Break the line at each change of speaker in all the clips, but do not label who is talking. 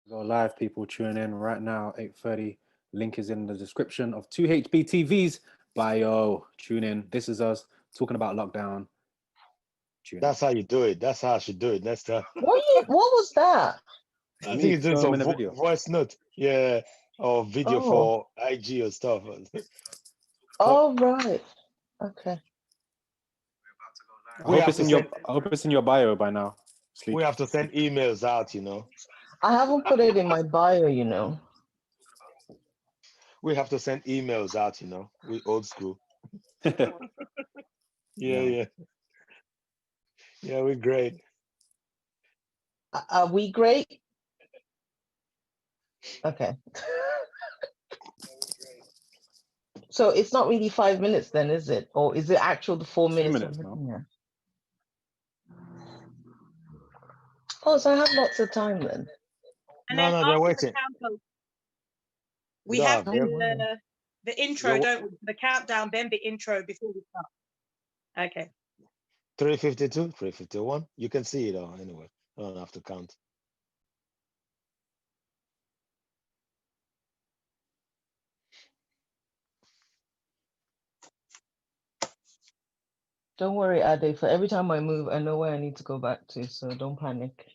Go live, people. Tune in right now, 8:30. Link is in the description of 2HBTV's bio. Tune in. This is us talking about lockdown. Tune in.
That's how you do it. That's how I should do it next time.
What was that?
I
Me,
think it's doing
show them
some
in the video.
voice note, yeah, or video
Oh,
for IG or stuff.
oh right. Okay.
I
We
hope
have
it's
to
in your.
send
I hope it's in your bio by now.
we
Sleep.
have to send emails out.
I haven't put it in my bio.
We have to send emails out. We old school. Yeah,
Yeah, man.
yeah, yeah. We're great.
Are we great? Okay. So it's not really 5 minutes then, is it? Or is it actual the 4 minutes we're
2 minutes now.
looking at? Oh, so I have lots of time then.
And
No,
then
no, they're
after the
waiting.
countdown,
We
we
don't
have
have them.
Oh,
the intro,
They're
don't we? The countdown, then the intro before we start. Okay.
352, 351. You can see it all anyway. I don't have to count.
don't worry, Ade. For every time I move, I know where I need to go back to, so don't panic.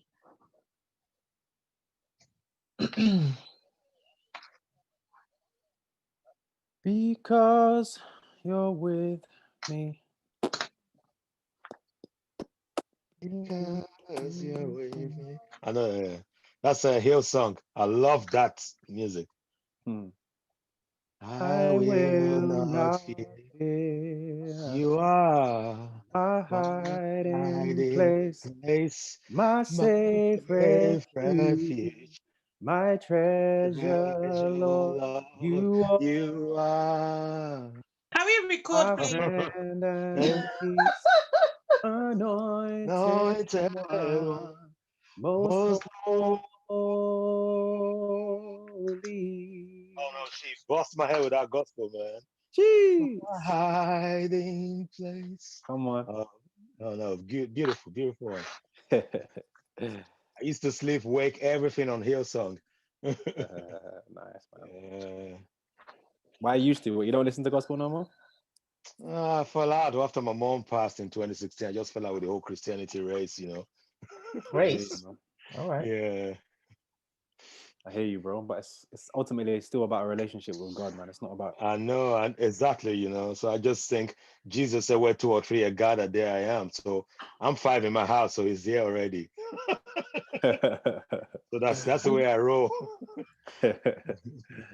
Because you're with me.
Because you're with me. I know. That's a Hill song. I love that music.
Hmm.
I
I
will
will
not
not
fear.
fear
You are
my
my
hiding
hiding
place,
place,
my
my
safe
safe
refuge,
refuge.
my treasure,
Treasure,
Lord.
Lord,
You are
you are.
Can we record,
my
please?
friend and
And
peace, anointed
anointed one,
one, most
most holy.
holy.
Oh no, she bust my head with that gospel, man.
Jeez.
My hiding place.
Come on.
Oh, no, beautiful, beautiful one. I used to sleep, wake, everything on Hillsong.
Nice, man.
Yeah.
Why you used to? What, you don't listen to gospel no more?
I fell out after my mom passed in 2016. I just fell out with the whole Christianity race.
I hear you,
Race.
man.
All right.
Yeah.
I hear you, bro. But it's ultimately it's still about a relationship with God, man. It's not about.
I know, and exactly. So I just think Jesus said, "Where two or three are gathered, there I am." So I'm five in my house, so he's there already. So that's the way I roll.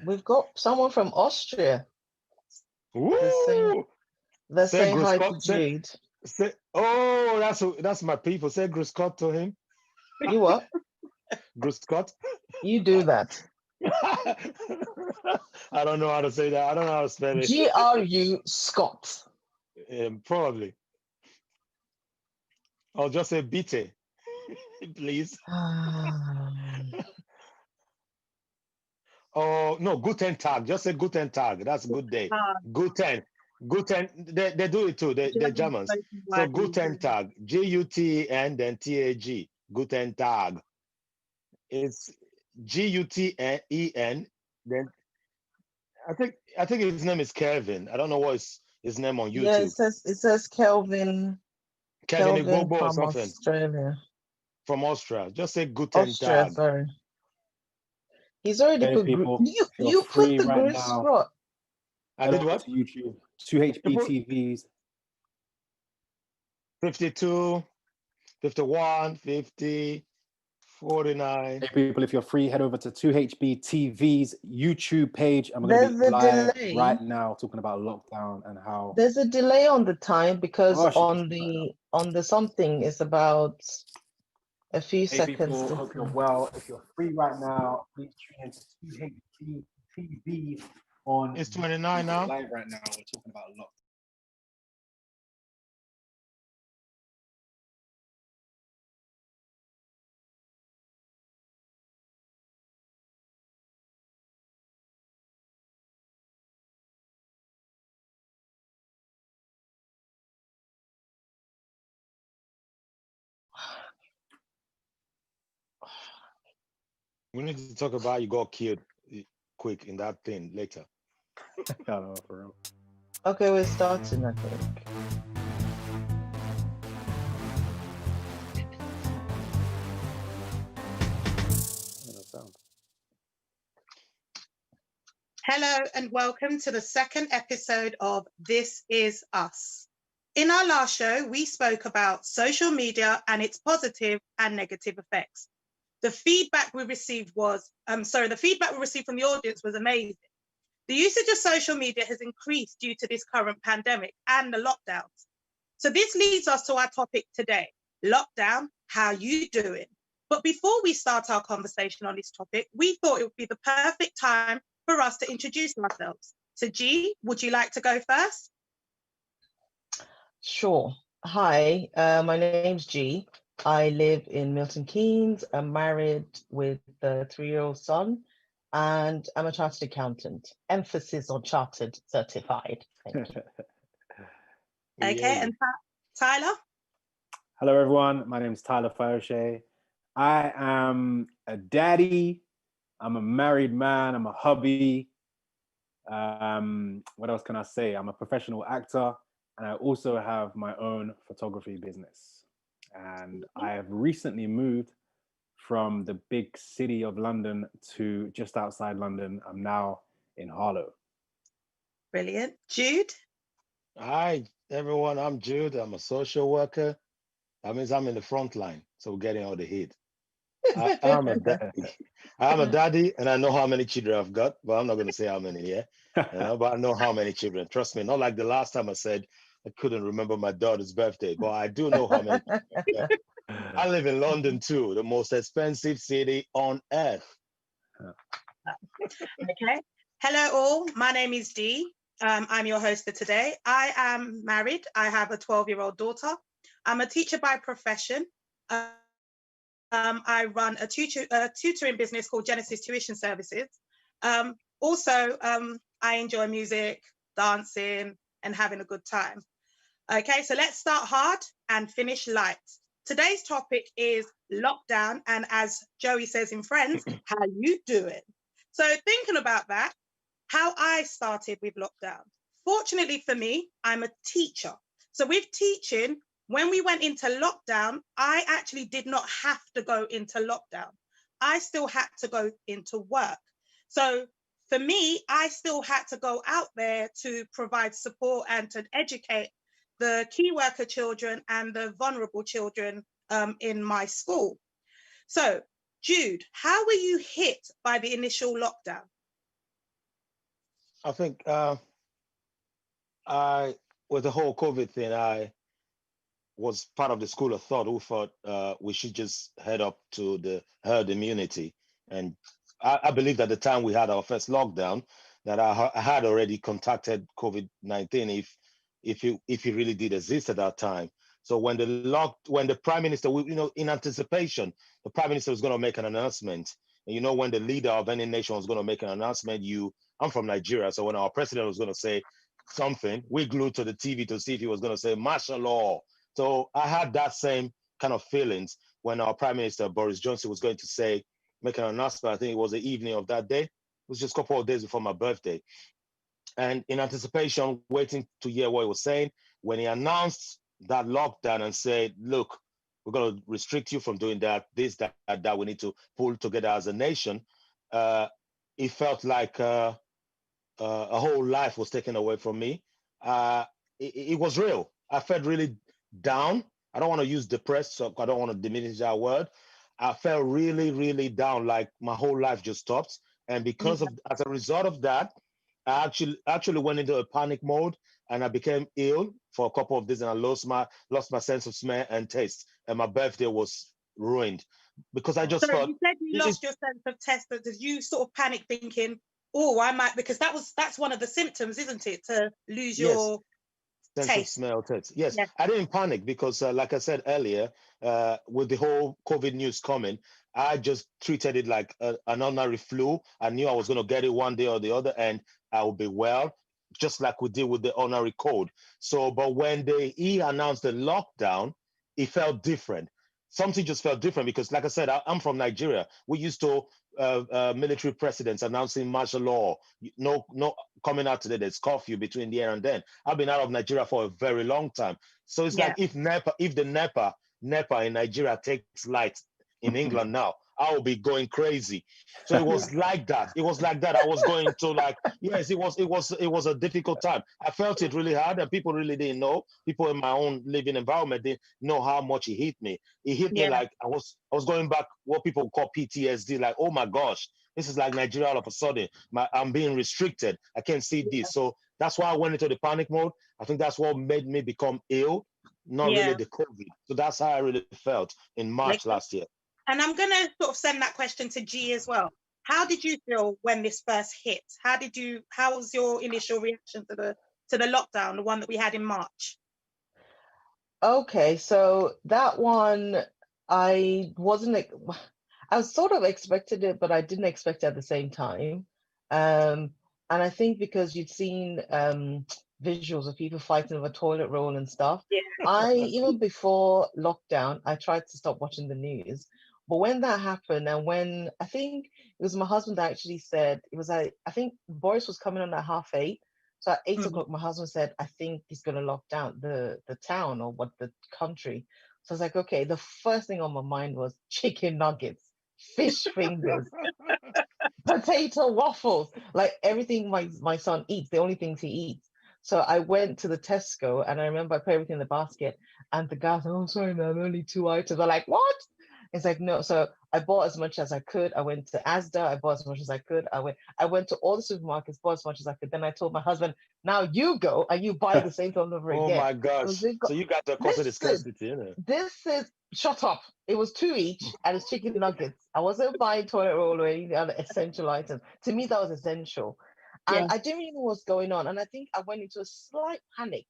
We've got someone from Austria. They're saying
Woo!
they're
Say
saying hi to
Gruscott.
Jude.
Oh, that's my people. Say Gruscott to him.
You what?
Gruscott.
You do that.
I don't know how to say that. I don't know how to spell it.
GRU Scott.
Probably. I'll just say Bite, please. Oh no, Guten Tag. Just say Guten Tag. That's a good day. Guten. Guten. They do it too. They're
German
Germans.
spoken
So
word we
Guten
use.
Tag. Guten then Tag. Guten Tag. It's Guten. Then I think his name is Kevin. I don't know what his name on
Yeah,
YouTube.
it says Kelvin
Kevin
Kelvin
Igbobo or
from
something
Australia.
from Austria. Just say Guten
Austria,
Tag.
sorry. He's already
Hey,
put
people,
you
if you're
you put
free
the
right
Greece
now,
Scott.
I
head
did
over
what?
to YouTube.
You put
2HBTVs.
52, 51, 50, 49.
Hey, people, if you're free, head over to 2HBTV's YouTube page. I'm going to be
There's a
live
delay.
right now talking about lockdown and how.
There's a delay on the time because
Oh, she's
on
pushing me right now.
the something is about a few
Hey,
seconds
people, hope you're
different.
well. If you're free right now, please tune into 2HBTV on
It's
YouTube.
29
We're
now.
live right now. We're talking about lockdown.
We need to talk about you got killed quick in that thing later.
I don't know, for real.
Okay, we're starting, I think.
Yeah, that sound.
Hello and welcome to the second episode of This Is Us. In our last show, we spoke about social media and its positive and negative effects. The feedback we received from the audience was amazing. The usage of social media has increased due to this current pandemic and the lockdowns. So this leads us to our topic today, lockdown, how you doing? But before we start our conversation on this topic, we thought it would be the perfect time for us to introduce ourselves. So G, would you like to go first?
Sure. Hi, my name's G. I live in Milton Keynes. I'm married with a 3-year-old son, and I'm a chartered accountant. Emphasis on chartered certified. Thank you.
We hear
Okay,
you.
and Tyler?
Hello, everyone. My name is Tyler Fauché. I am a daddy. I'm a married man. I'm a hubby. What else can I say? I'm a professional actor, and I also have my own photography business. And I have recently moved from the big city of London to just outside London. I'm now in Harlow.
Brilliant. Jude?
Hi, everyone. I'm Jude. I'm a social worker. That means I'm in the front line. So we're getting all the hit. I'm a daddy. I'm a daddy, and I know how many children I've got, but I'm not going to say how many here. But I know how many children. Trust me, not like the last time I said I couldn't remember my daughter's birthday, but I do know how many. I live in London too, the most expensive city on earth.
Okay. Hello all, my name is Dee. I'm your host for today. I am married. I have a 12-year-old daughter. I'm a teacher by profession. I run a tutoring business called Genesis Tuition Services. Also, I enjoy music, dancing, and having a good time. Okay, so let's start hard and finish light. Today's topic is lockdown, and as Joey says in Friends, how you doing? So thinking about that, how I started with lockdown. Fortunately for me, I'm a teacher. So with teaching, when we went into lockdown, I actually did not have to go into lockdown. I still had to go into work. So for me, I still had to go out there to provide support and to educate the key worker children and the vulnerable children in my school. So Jude, how were you hit by the initial lockdown?
I think with the whole COVID thing, I was part of the school of thought who thought we should just head up to the herd immunity. And I believed at the time we had our first lockdown that I had already contacted COVID-19 if it really did exist at that time. So when the prime minister, in anticipation, the prime minister was going to make an announcement. And when the leader of any nation was going to make an announcement, I'm from Nigeria, so when our president was going to say something, we glued to the TV to see if he was going to say martial law. So I had that same kind of feelings when our prime minister Boris Johnson was going to make an announcement. I think it was the evening of that day. It was just a couple of days before my birthday. And in anticipation, waiting to hear what he was saying, when he announced that lockdown and said, look, we're going to restrict you from doing that, this, that we need to pull together as a nation, it felt like a whole life was taken away from me. It was real. I felt really down. I don't want to use depressed, so I don't want to diminish that word. I felt really, really down, like my whole life just stopped. And as a result of that, I actually went into a panic mode, and I became ill for a couple of days, and I lost my sense of smell and taste, and my birthday was ruined because I just
So
thought
you said you lost your sense of taste, but did you sort of panic thinking, oh, I might, because that's one of the symptoms, isn't it, to lose your
sense
taste.
of smell, taste. Yes,
Yes.
I didn't panic because, like I said earlier, with the whole COVID news coming, I just treated it like an ordinary flu. I knew I was going to get it one day or the other, and I would be well, just like we did with the ordinary cold. So, but when he announced the lockdown, it felt different. something just felt different because, like I said, I'm from Nigeria. We used to military presidents announcing martial law. No, coming out today. There's curfew between there and then. I've been out of Nigeria for a very long time. So it's like if the NEPA in Nigeria takes light in England now, I will be going crazy. So it was like that. It was like that. I was going to like, yes, it was a difficult time. I felt it really hard, and people really didn't know. People in my own living environment didn't know how much it hit me. It hit me like I was going back what people call PTSD. Like, oh my gosh, this is like Nigeria all of a sudden. I'm being restricted. I can't see this. So that's why I went into the panic mode. I think that's what made me become ill, not really the COVID. So that's how I really felt in March last year.
And I'm going to sort of send that question to G as well. How did you feel when this first hit? How was your initial reaction to the lockdown, the one that we had in March?
Okay, so that one, I sort of expected it, but I didn't expect it at the same time. And I think because you'd seen visuals of people fighting over toilet roll and stuff. Even before lockdown, I tried to stop watching the news. But when that happened, and when I think it was my husband that actually said, it was I think Boris was coming on at 8:30. So at 8 o'clock, my husband said, I think he's going to lock down the town or the country. So I was like, okay, the first thing on my mind was chicken nuggets, fish fingers, potato waffles, like everything my son eats, the only things he eats. So I went to the Tesco and I remember I put everything in the basket and the guy was like, oh, sorry, man, only 2 items. I'm like, what? It's like, no. So I bought as much as I could. I went to Asda. I bought as much as I could. I went to all the supermarkets, bought as much as I could. Then I told my husband, now you go and you buy the same thing over again.
Oh my gosh. So you got the cost of the scarcity, innit?
This is, shut up. It was 2 each and it's chicken nuggets. I wasn't buying toilet roll or any other essential items. To me, that was essential. And I didn't really know what's going on. And I think I went into a slight panic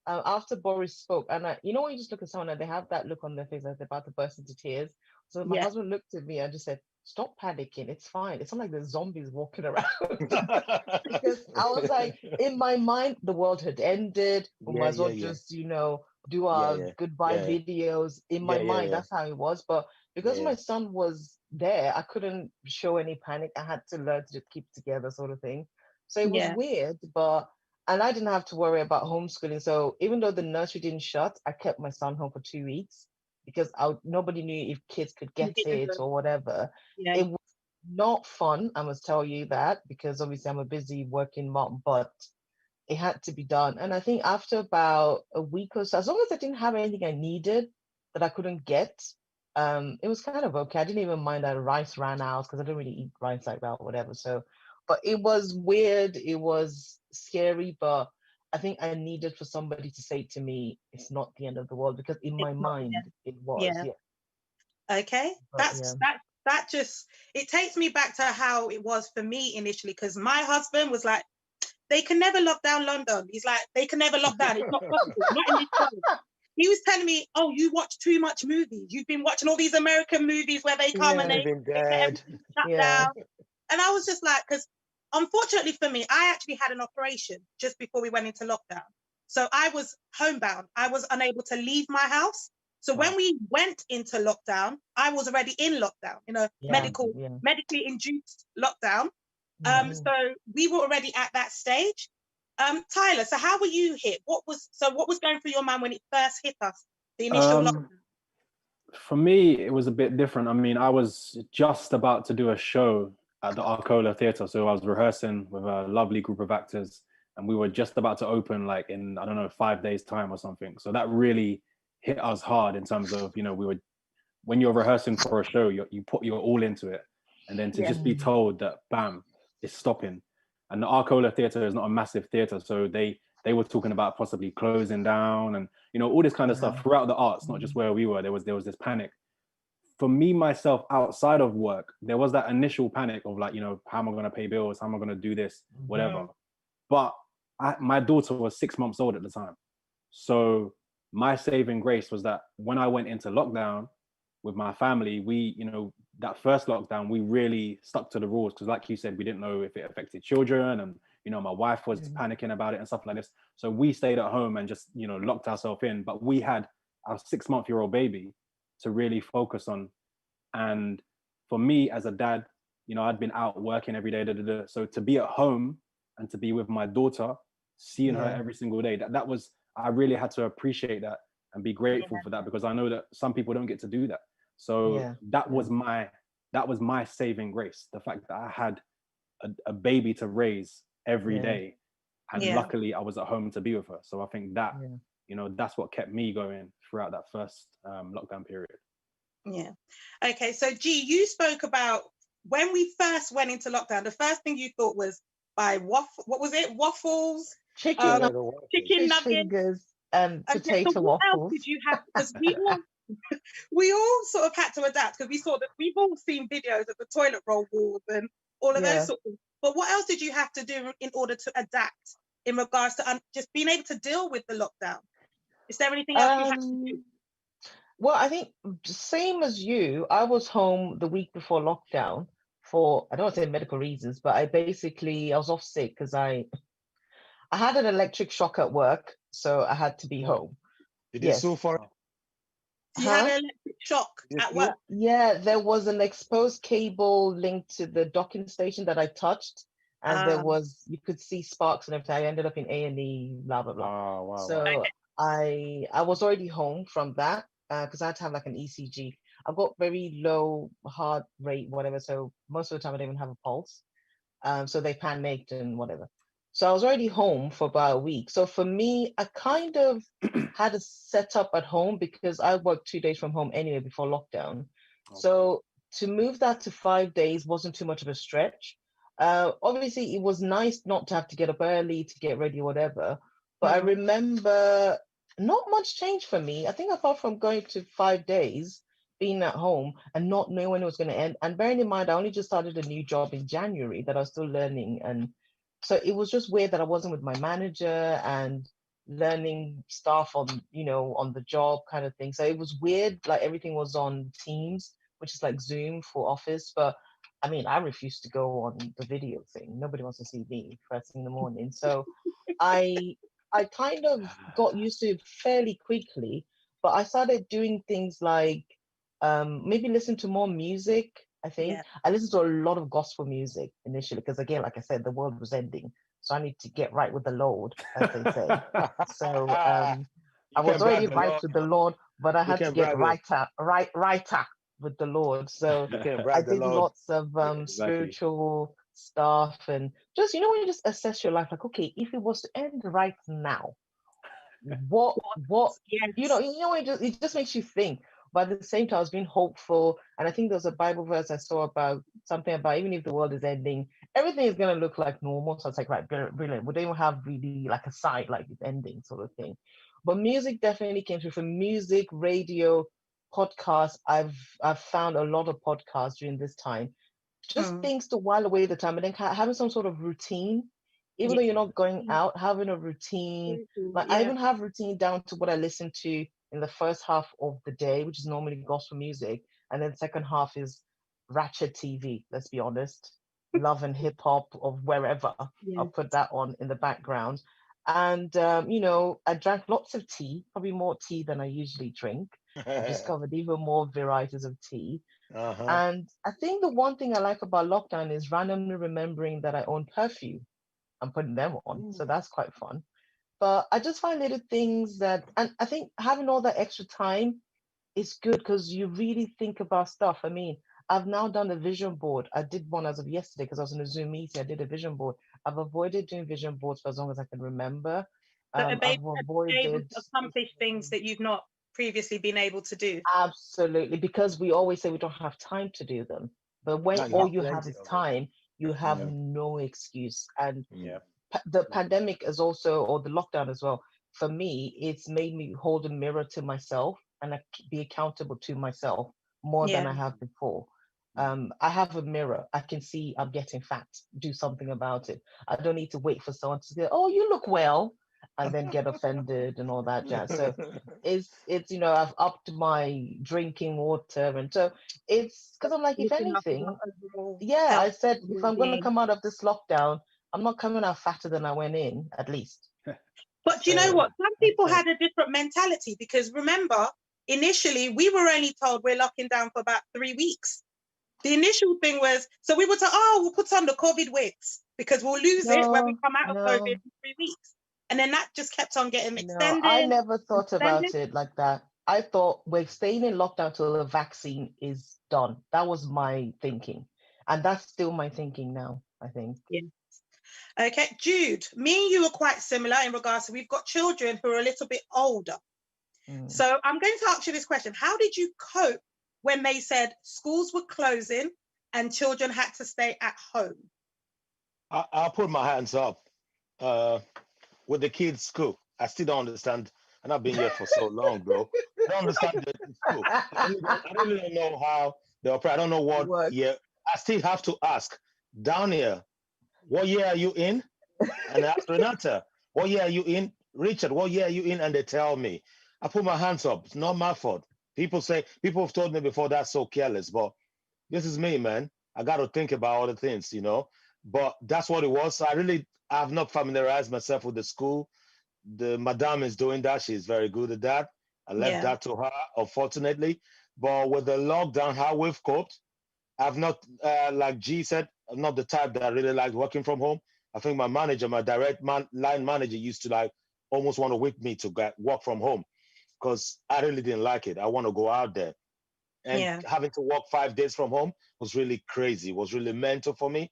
after Boris spoke. And when you just look at someone and they have that look on their face like they're about to burst into tears. So my husband looked at me and just said, stop panicking. It's fine. It's not like there's zombies walking around. Because I was like, in my mind, the world had ended. We might as well just, do our goodbye videos. In my mind, that's how it was. But because my son was there, I couldn't show any panic. I had to learn to keep together, sort of thing. So it was weird, and I didn't have to worry about homeschooling. So even though the nursery didn't shut, I kept my son home for 2 weeks because nobody knew if kids could get it or whatever. It was not fun, I must tell you that, because obviously I'm a busy working mom, but it had to be done. And I think after about a week or so, as long as I didn't have anything I needed that I couldn't get, it was kind of okay. I didn't even mind that rice ran out because I don't really eat rice like that or whatever. So, but it was weird. It was scary, but I think I needed for somebody to say to me, it's not the end of the world, because in my mind, it was.
Okay. That just, it takes me back to how it was for me initially, because my husband was like, they can never lock down London. He's like, they can never lock down. It's not possible. Not in this world. He was telling me, oh, you watch too much movies. You've been watching all these American movies where they come and they shut down. And I was just like, because unfortunately for me, I actually had an operation just before we went into lockdown. So I was homebound. I was unable to leave my house. So when we went into lockdown, I was already in lockdown, medically induced lockdown. So we were already at that stage. Tyler, so how were you hit? What was going through your mind when it first hit us, the initial lockdown?
For me, it was a bit different. I mean, I was just about to do a show at the Arcola Theatre. So I was rehearsing with a lovely group of actors and we were just about to open like in, I don't know, 5 days time or something. So that really hit us hard in terms of, when you're rehearsing for a show, you put your all into it. And then to just be told that, bam, it's stopping. And the Arcola Theatre is not a massive theatre. So they were talking about possibly closing down and, all this kind of stuff throughout the arts, not just where we were. There was this panic. For me, myself, outside of work, there was that initial panic of like, how am I going to pay bills? How am I going to do this? Whatever. But my daughter was 6 months old at the time. So my saving grace was that when I went into lockdown with my family, we, that first lockdown, we really stuck to the rules. Because like you said, we didn't know if it affected children. And, my wife was panicking about it and stuff like this. So we stayed at home and just, locked ourselves in. But we had our 6-month-old baby. to really focus on. And for me as a dad, you know, I'd been out working every day. So to be at home and to be with my daughter, seeing her every single day, that was, I really had to appreciate that and be grateful for that, because I know that some people don't get to do that. So that was my saving grace, the fact that I had a baby to raise every day, and luckily I was at home to be with her. So I think that you know, that's what kept me going throughout that first lockdown period.
Yeah. Okay, so G, you spoke about when we first went into lockdown, the first thing you thought was buy what was it, waffles,
chicken
nuggets,
fingers, and potato
so what else
waffles.
did you have? Because we all sort of had to adapt, because we saw that we've all seen videos of the toilet roll wars and all of those sorts of things. But what else did you have to do in order to adapt in regards to just being able to deal with the lockdown? Is there anything else you had to do?
Well, I think same as you, I was home the week before lockdown for, I don't want to say medical reasons, but I was off sick because I had an electric shock at work, so I had to be home.
Did you sue for it?
You had an electric shock at work?
Yeah, there was an exposed cable linked to the docking station that I touched, and there was, you could see sparks and everything. I ended up in A&E, blah, blah, blah.
Oh, wow.
So I was already home from that because I had to have like an ECG. I've got very low heart rate, whatever, so most of the time I don't even have a pulse. So they panicked and whatever. So I was already home for about a week. So for me, I kind of had a setup at home because I worked 2 days from home anyway before lockdown. Okay. So to move that to 5 days wasn't too much of a stretch. Obviously, it was nice not to have to get up early to get ready or whatever. But I remember not much change for me. I think apart from going to 5 days, being at home and not knowing when it was going to end. And bearing in mind, I only just started a new job in January that I was still learning. And so it was just weird that I wasn't with my manager and learning stuff on, you know, on the job kind of thing. So it was weird, like everything was on Teams, which is like Zoom for office. But I mean, I refuse to go on the video thing. Nobody wants to see me first thing in the morning. So I kind of got used to it fairly quickly, but I started doing things like maybe listen to more music. I think I listened to a lot of gospel music initially because, again, like I said, the world was ending, so I need to get right with the Lord, as they say. So I was already right with the Lord, but I had to get righter with the Lord. So I did lots of spiritual stuff, and just, you know, when you just assess your life, like, okay, if it was to end right now, what you know, it just makes you think. But at the same time, I was being hopeful. And I think there was a Bible verse I saw about something about even if the world is ending, everything is going to look like normal. So it's like, right, brilliant. We don't even have really like a side, like it's ending sort of thing. But music definitely came through. For music, radio, podcasts, I've found a lot of podcasts during this time. Just things to while away the time, and then having some sort of routine. Even though you're not going out, having a routine. Like I even have routine down to what I listen to in the first half of the day, which is normally gospel music, and then second half is ratchet TV. Let's be honest, love and hip hop of wherever. I'll put that on in the background, and you know, I drank lots of tea, probably more tea than I usually drink. I've discovered even more varieties of tea. And I think the one thing I like about lockdown is randomly remembering that I own perfume and putting them on. So that's quite fun. But I just find little things that, and I think having all that extra time is good because you really think about stuff. I mean, I've now done a vision board. I did one as of yesterday because I was in a Zoom meeting. I did a vision board. I've avoided doing vision boards for as long as I can remember.
I've avoided accomplish things that you've not previously been able to do.
Absolutely, because we always say we don't have time to do them. But when all you have is time, you have no excuse. And the pandemic is also, or the lockdown as well, for me, it's made me hold a mirror to myself and be accountable to myself more than I have before. I have a mirror. I can see I'm getting fat. Do something about it. I don't need to wait for someone to say, "Oh, you look well," and then get offended and all that jazz. So it's you know, I've upped my drinking water, and so it's because I'm like, if anything, I said if I'm going to come out of this lockdown, I'm not coming out fatter than I went in, at least.
But you know what? Some people had a different mentality because remember, initially we were only told we're locking down for about 3 weeks. The initial thing was, so we were told, oh, we'll put on the COVID wigs because we'll lose it when we come out of COVID in 3 weeks. And then that just kept on getting extended.
No, I never thought about it like that. I thought we're staying in lockdown till the vaccine is done. That was my thinking. And that's still my thinking now, I think.
Yeah. Okay, Jude, me and you are quite similar in regards to we've got children who are a little bit older. So I'm going to ask you this question. How did you cope when they said schools were closing and children had to stay at home?
I'll put my hands up. With the kids' school, I still don't understand. And I've been here for so long, bro. I don't understand the school. I really don't know how they operate. I don't know what year. I still have to ask. Down here, what year are you in? And I ask Renata, what year are you in? Richard, what year are you in? And they tell me. I put my hands up. It's not my fault. People have told me before that's so careless, but this is me, man. I got to think about other things, you know. But that's what it was. So I have not familiarized myself with the school. The madam is doing that. She's very good at that. I left that to her, unfortunately. But with the lockdown, how we've coped, I've not, like G said, I'm not the type that I really like working from home. I think my manager, my direct line manager used to like almost want to whip me to work from home because I really didn't like it. I want to go out there. And having to work 5 days from home was really crazy, was really mental for me.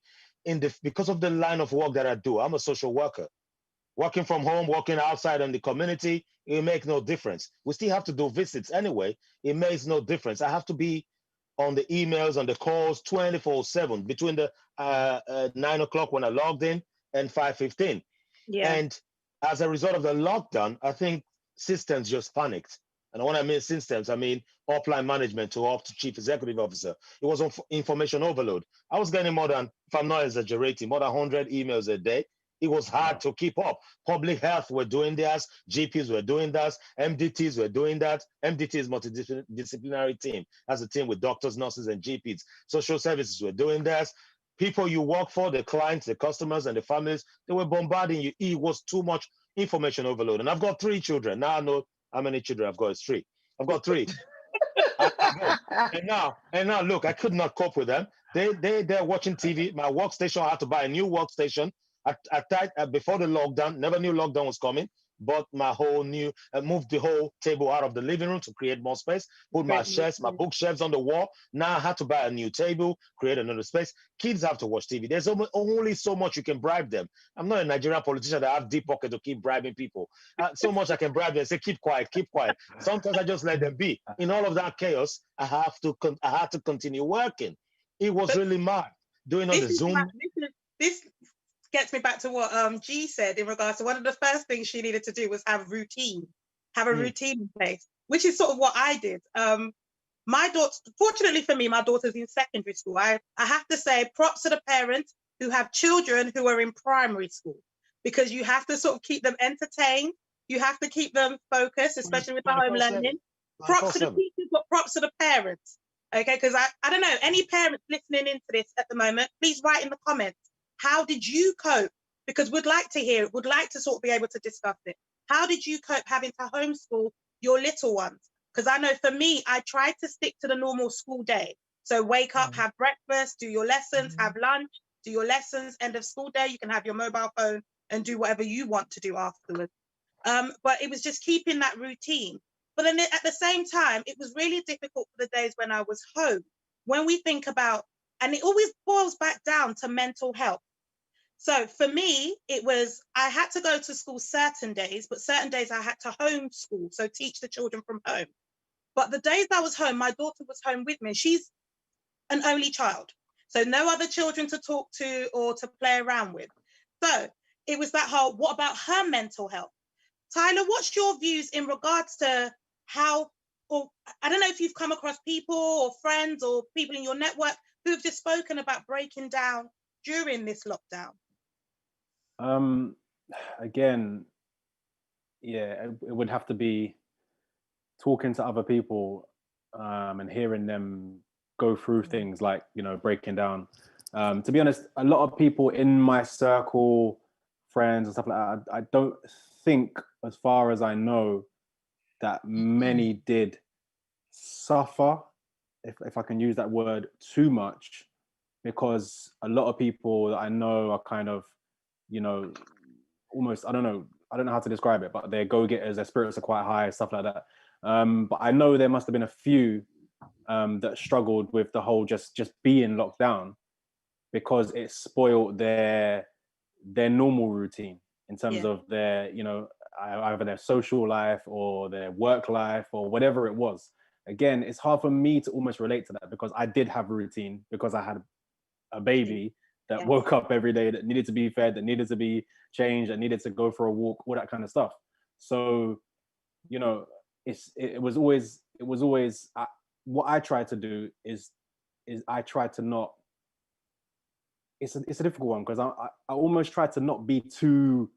Because of the line of work that I do, I'm a social worker. Working from home, working outside in the community, it makes no difference. We still have to do visits anyway. It makes no difference. I have to be on the emails, on the calls 24/7 between the 9 o'clock when I logged in and 5:15. And as a result of the lockdown, I think systems just panicked. And when I mean systems, I mean upline management to up to chief executive officer. It was information overload. I was getting more than, if I'm not exaggerating, more than 100 emails a day. It was hard to keep up. Public health were doing theirs, GPs were doing that, MDTs were doing that. MDT is multidisciplinary team. That's a team with doctors, nurses, and GPs. Social services were doing theirs. People you work for, the clients, the customers, and the families, they were bombarding you. It was too much information overload. And I've got 3 children. Now I know how many children I've got. It's 3. I've got 3. And now, look, I could not cope with them. They're watching TV. My workstation, I had to buy a new workstation. Before the lockdown, never knew lockdown was coming. Bought my whole new, moved the whole table out of the living room to create more space. Put my shelves, my bookshelves on the wall. Now I had to buy a new table, create another space. Kids have to watch TV. There's only so much you can bribe them. I'm not a Nigerian politician that have deep pocket to keep bribing people. So much I can bribe them and say, keep quiet, keep quiet. Sometimes I just let them be. In all of that chaos, I had to continue working. It was really mad. Doing on the Zoom.
This gets me back to what G said in regards to one of the first things she needed to do was have a routine in place, which is sort of what I did. My daughter, fortunately for me, my daughter's in secondary school. I have to say props to the parents who have children who are in primary school, because you have to sort of keep them entertained. You have to keep them focused, especially with the home learning. Props to the teachers, but props to the parents. Okay, because I don't know, any parents listening into this at the moment, please write in the comments. How did you cope? Because we'd like to hear it. We'd like to sort of be able to discuss it. How did you cope having to homeschool your little ones? Because I know for me, I tried to stick to the normal school day. So wake up, have breakfast, do your lessons, have lunch, do your lessons, end of school day. You can have your mobile phone and do whatever you want to do afterwards. But it was just keeping that routine. But then at the same time, it was really difficult for the days when I was home. When we think about, and it always boils back down to mental health. So for me, it was, I had to go to school certain days, but certain days I had to homeschool, so teach the children from home. But the days I was home, my daughter was home with me. She's an only child, so no other children to talk to or to play around with. So it was that whole, what about her mental health? Tyler, what's your views in regards to how, or I don't know if you've come across people or friends or people in your network who have just spoken about breaking down during this lockdown?
Again, yeah, it would have to be talking to other people and hearing them go through things like, you know, breaking down. To be honest, a lot of people in my circle, friends and stuff like that, I don't think, as far as I know, that many did suffer, if I can use that word, too much, because a lot of people that I know are kind of, you know, almost, I don't know how to describe it, but they're go-getters, their spirits are quite high, stuff like that. But I know there must have been a few that struggled with the whole just being locked down, because it spoiled their normal routine in terms of their, you know, either their social life or their work life or whatever it was. Again, it's hard for me to almost relate to that, because I did have a routine, because I had a baby that woke up every day, that needed to be fed, that needed to be changed, that needed to go for a walk, all that kind of stuff. So, you know, it was always what I try to do is I try to not, it's a difficult one, because I almost try to not be too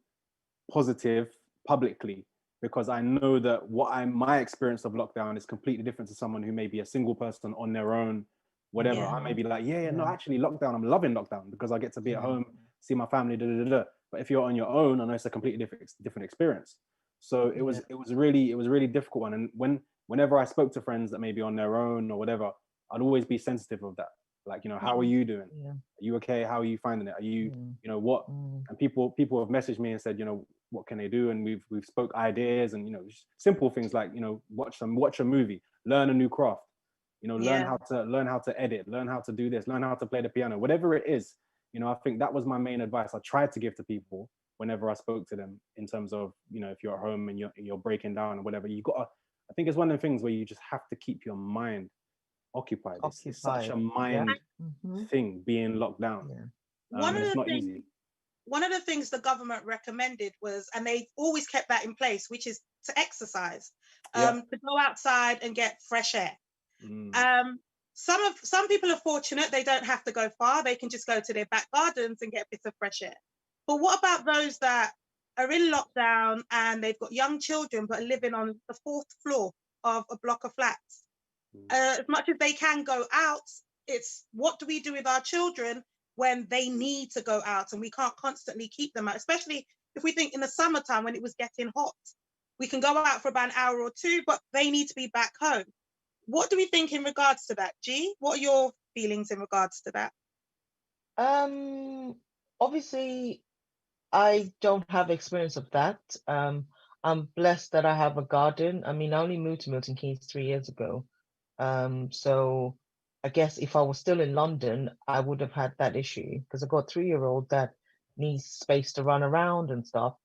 positive publicly, because I know that my experience of lockdown is completely different to someone who may be a single person on their own, whatever. I may be like, no, actually lockdown, I'm loving lockdown, because I get to be at home, see my family, But if you're on your own, I know it's a completely different experience. So it was a really difficult one. And whenever I spoke to friends that may be on their own or whatever, I'd always be sensitive of that. Like, you know, how are you doing? Are you okay? How are you finding it? Are you, you know, what? And people have messaged me and said, you know, what can they do? And we've spoke ideas, and, you know, simple things like, you know, watch a movie, learn a new craft, you know, learn how to edit, learn how to do this, learn how to play the piano, whatever it is. You know, I think that was my main advice I tried to give to people whenever I spoke to them, in terms of, you know, if you're at home and you're breaking down or whatever, I think it's one of the things where you just have to keep your mind occupied. It's such a mind thing, being locked down. It's not easy.
One of the things the government recommended was, and they've always kept that in place, which is to exercise, to go outside and get fresh air. Some people are fortunate, they don't have to go far, they can just go to their back gardens and get a bit of fresh air. But what about those that are in lockdown and they've got young children but are living on the 4th floor of a block of flats? As much as they can go out, it's what do we do with our children when they need to go out and we can't constantly keep them out, especially if we think in the summertime when it was getting hot. We can go out for about an hour or two, but they need to be back home. What do we think in regards to that, G? What are your feelings in regards to that?
Obviously, I don't have experience of that. I'm blessed that I have a garden. I mean, I only moved to Milton Keynes 3 years ago. So I guess if I was still in London, I would have had that issue, because I've got a 3-year-old that needs space to run around and stuff.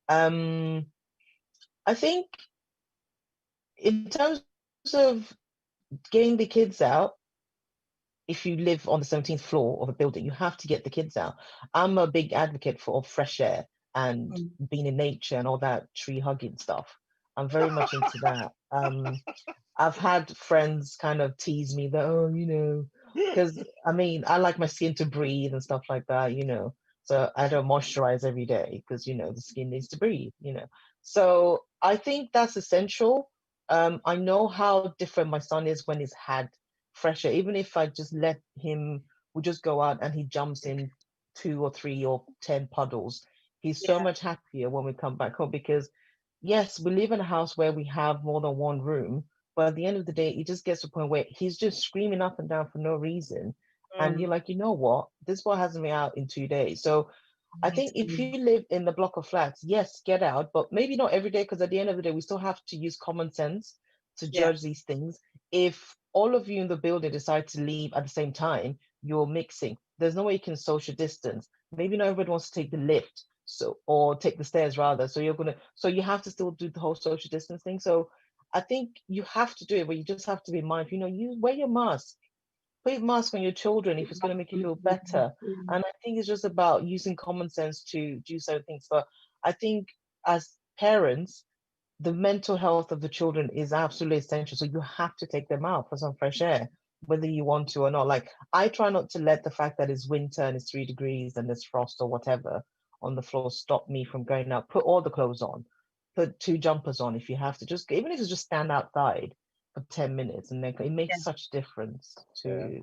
I think in terms of getting the kids out, if you live on the 17th floor of a building, you have to get the kids out. I'm a big advocate for fresh air and being in nature and all that tree hugging stuff. I'm very much into that. I've had friends kind of tease me that, oh, you know, because I mean, I like my skin to breathe and stuff like that, you know. So I don't moisturize every day because, you know, the skin needs to breathe, you know. So I think that's essential. I know how different my son is when he's had fresh air. Even if I just let him, we just go out and he jumps in 2 or 3 or 10 puddles. He's so much happier when we come back home, because yes, we live in a house where we have more than one room, but at the end of the day, it just gets to a point where he's just screaming up and down for no reason. And you're like, you know what? This boy hasn't been out in 2 days. So I think if you live in the block of flats, yes, get out, but maybe not every day, because at the end of the day, we still have to use common sense to judge these things. If all of you in the building decide to leave at the same time, you're mixing. There's no way you can social distance. Maybe not everybody wants to take the lift, or take the stairs rather. So you have to still do the whole social distance thing. So I think you have to do it, but you just have to be mindful. You know, you wear your mask. Put your mask on your children if it's going to make you feel better. And I think it's just about using common sense to do certain things. But I think as parents, the mental health of the children is absolutely essential. So you have to take them out for some fresh air, whether you want to or not. Like, I try not to let the fact that it's winter and it's 3 degrees and there's frost or whatever on the floor stop me from going out. Put all the clothes on. Put 2 jumpers on if you have to. Just even if it's just stand outside for 10 minutes, and then it makes such a difference to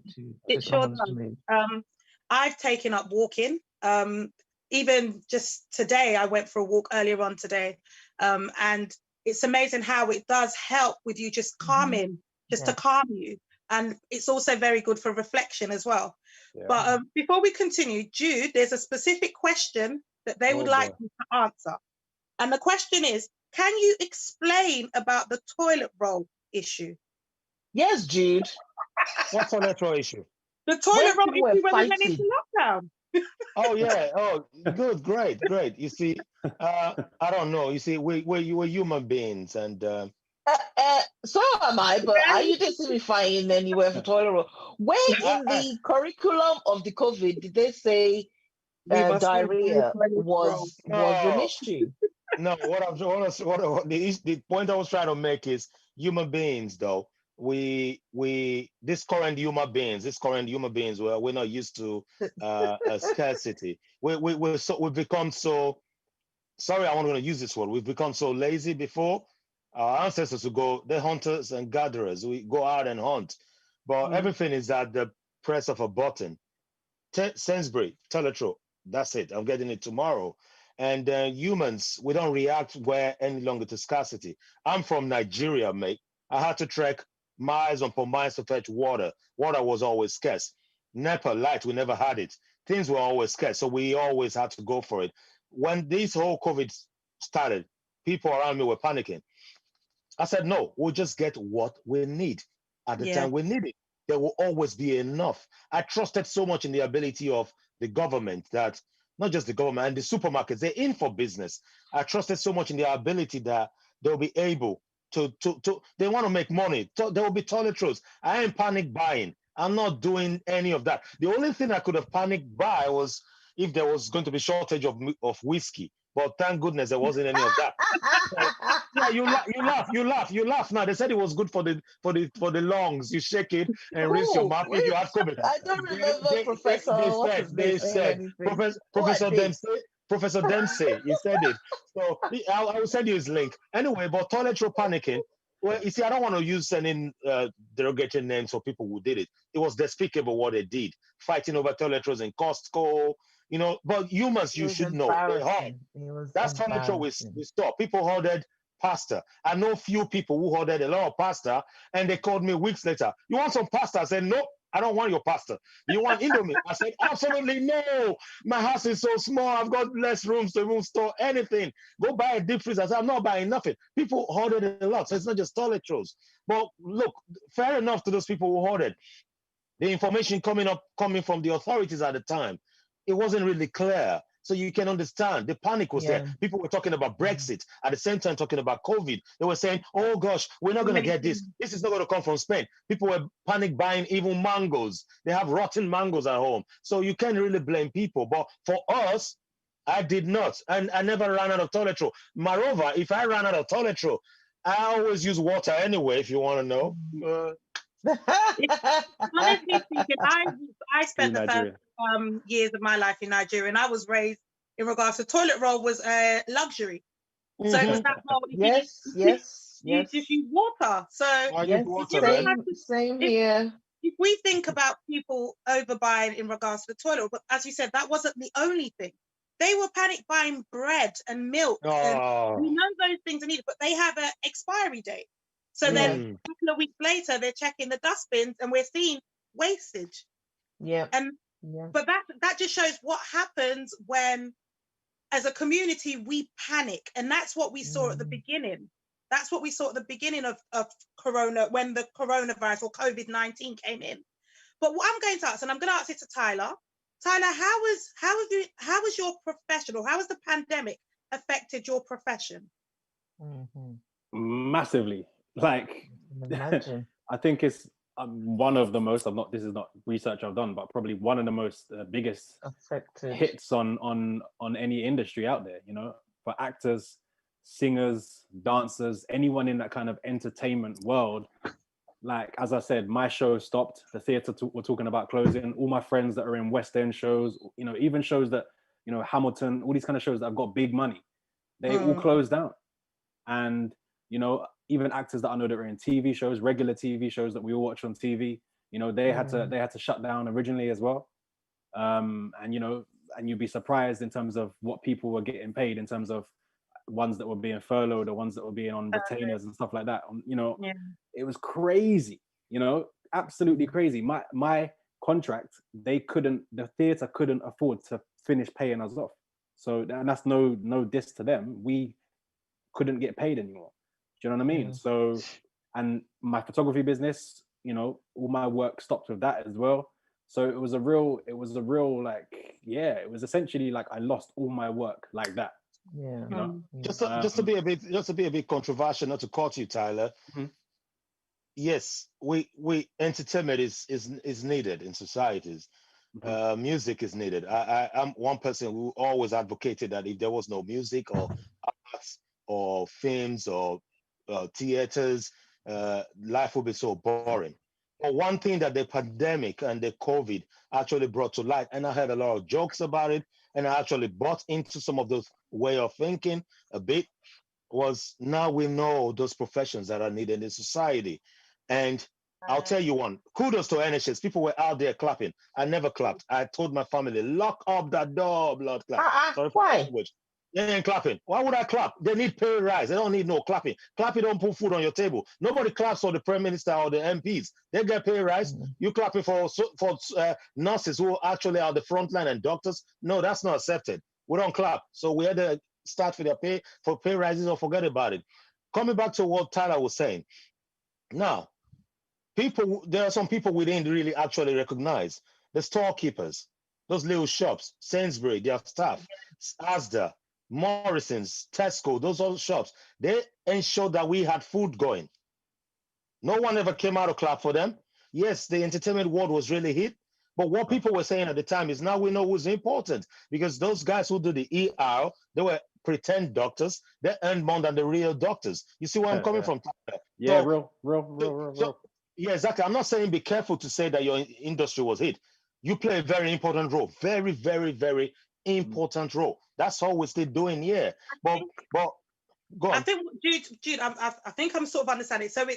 someone's mood.
I've taken up walking. Even just today, I went for a walk earlier on today, and it's amazing how it does help with you just calming just to calm you. And it's also very good for reflection as well.
Yeah.
But before we continue, Jude, there's a specific question that they would like you to answer. And the question is, can you explain about the toilet roll issue?
Yes, Jude.
What's toilet roll issue?
The toilet roll
people were
issue when we went
fighting.
into lockdown.
Oh yeah. Oh, good, great. You see, I don't know. You see, we're human beings, and
So am I, but you didn't see me fighting anywhere for toilet roll. Where in the curriculum of the COVID did they say diarrhea was an issue?
No, the point I was trying to make is human beings, though. These current human beings, we're not used to a scarcity. We've become so, sorry, I'm not going to use this word. We've become so lazy. Before, our ancestors would go, they're hunters and gatherers. We go out and hunt, but everything is at the press of a button. Sainsbury, Teletro, that's it. I'm getting it tomorrow. And humans, we don't react any longer to scarcity. I'm from Nigeria, mate. I had to trek miles upon miles to fetch water. Water was always scarce. NEPA, light, we never had it. Things were always scarce, so we always had to go for it. When this whole COVID started, people around me were panicking. I said, no, we'll just get what we need at the time we need it. There will always be enough. I trusted so much in the ability of the government that, not just the government and the supermarkets, they're in for business. I trusted so much in their ability that they'll be able to they want to make money. There will be toilet rolls. I ain't panic buying. I'm not doing any of that. The only thing I could have panicked buy was if there was going to be shortage of whiskey. But thank goodness there wasn't any of that. Yeah, you laugh. Now they said it was good for the lungs. You shake it and rinse your mouth if you have COVID.
I don't remember Professor.
They said Professor Dempsey, he said it. So I will send you his link. Anyway, but toilet roll panicking. Well, you see, I don't want to use any derogatory names for people who did it. It was despicable what they did, fighting over toilet rolls in Costco. You know, but humans, you should know. That's toilet roll we stopped. People ordered pasta. I know few people who ordered a lot of pasta, and they called me weeks later. You want some pasta? I said, nope. I don't want your pasta. You want Indomie? I said, absolutely no. My house is so small. I've got less rooms to even store anything. Go buy a deep freezer. I said, I'm not buying nothing. People ordered a lot. So it's not just toilet rolls. But look, fair enough to those people who ordered. The information coming from the authorities at the time, it wasn't really clear. So you can understand the panic was there. People were talking about Brexit at the same time talking about COVID. They were saying, oh gosh, we're not going to get this. This is not going to come from Spain. People were panic buying even mangoes. They have rotten mangoes at home. So you can't really blame people. But for us, I did not. And I never ran out of toilet roll. Moreover, if I ran out of toilet roll, I always use water anyway, if you want to know.
Honestly speaking, I spent the first years of my life in Nigeria, and I was raised in regards to toilet roll was a luxury. So it was that whole you just use water. So
same here.
If we think about people overbuying in regards to the toilet, but as you said, that wasn't the only thing. They were panic buying bread and milk. And we know those things are needed, but they have an expiry date. So then a couple of weeks later, they're checking the dustbins and we're seeing wastage. But that just shows what happens when, as a community, we panic. And that's what we saw at the beginning. That's what we saw at the beginning of Corona, when the coronavirus or COVID-19 came in. But what I'm going to ask, and I'm going to ask it to Tyler. Tyler, how was your profession, or how has the pandemic affected your profession?
Massively. Like, I think it's one of the most, this is not research I've done, but probably one of the most biggest affected hits on any industry out there, you know, for actors, singers, dancers, anyone in that kind of entertainment world. Like, as I said, my show stopped. The theatre we're talking about closing. All my friends that are in West End shows, you know, even shows that, you know, Hamilton, all these kind of shows that have got big money, they all closed down. And, you know, even actors that I know that are in TV shows, regular TV shows that we all watch on TV, you know, they had to shut down originally as well. And, you know, and you'd be surprised in terms of what people were getting paid in terms of ones that were being furloughed, the ones that were being on retainers and stuff like that. You know,
Yeah.
it was crazy. You know, absolutely crazy. My contract, the theatre couldn't afford to finish paying us off. So, and that's no diss to them. We couldn't get paid anymore. Do you know what I mean? So, and my photography business, you know, all my work stopped with that as well. So it was a real like, yeah, it was essentially like I lost all my work like that.
Yeah.
You know,
just to be a bit controversial, not to cut you, Tyler. Yes, we entertainment is needed in societies. Music is needed. I'm one person who always advocated that if there was no music or arts or films or theaters, life would be so boring. But one thing that the pandemic and the COVID actually brought to light, and I had a lot of jokes about it, and I actually bought into some of those way of thinking a bit, was now we know those professions that are needed in society. And I'll tell you one, kudos to NHS. People were out there clapping. I never clapped. I told my family, lock up that door, blood clot. Sorry for
why?
language. They ain't clapping. Why would I clap? They need pay rise. They don't need no clapping. Clapping don't put food on your table. Nobody claps for the Prime Minister or the MPs. They get pay rise. You clapping for nurses who actually are the front line and doctors? No, that's not accepted. We don't clap. So we had to start for their pay rises or forget about it. Coming back to what Tyler was saying. Now, there are some people we didn't really actually recognize. The storekeepers, those little shops, Sainsbury, their staff, Asda, Morrison's, Tesco, those old shops, they ensured that we had food going. No one ever came out to clap for them. Yes, the entertainment world was really hit, but what people were saying at the time is now we know who's important, because those guys who do the ER, they were pretend doctors. They earned more than the real doctors. You see where I'm coming from?
Yeah,
so,
real.
Yeah, exactly. I'm not saying be careful to say that your industry was hit. You play a very important role. Very, very, very important role. That's all we're still doing here. But go on.
I think, Jude, I think I'm sort of understanding. So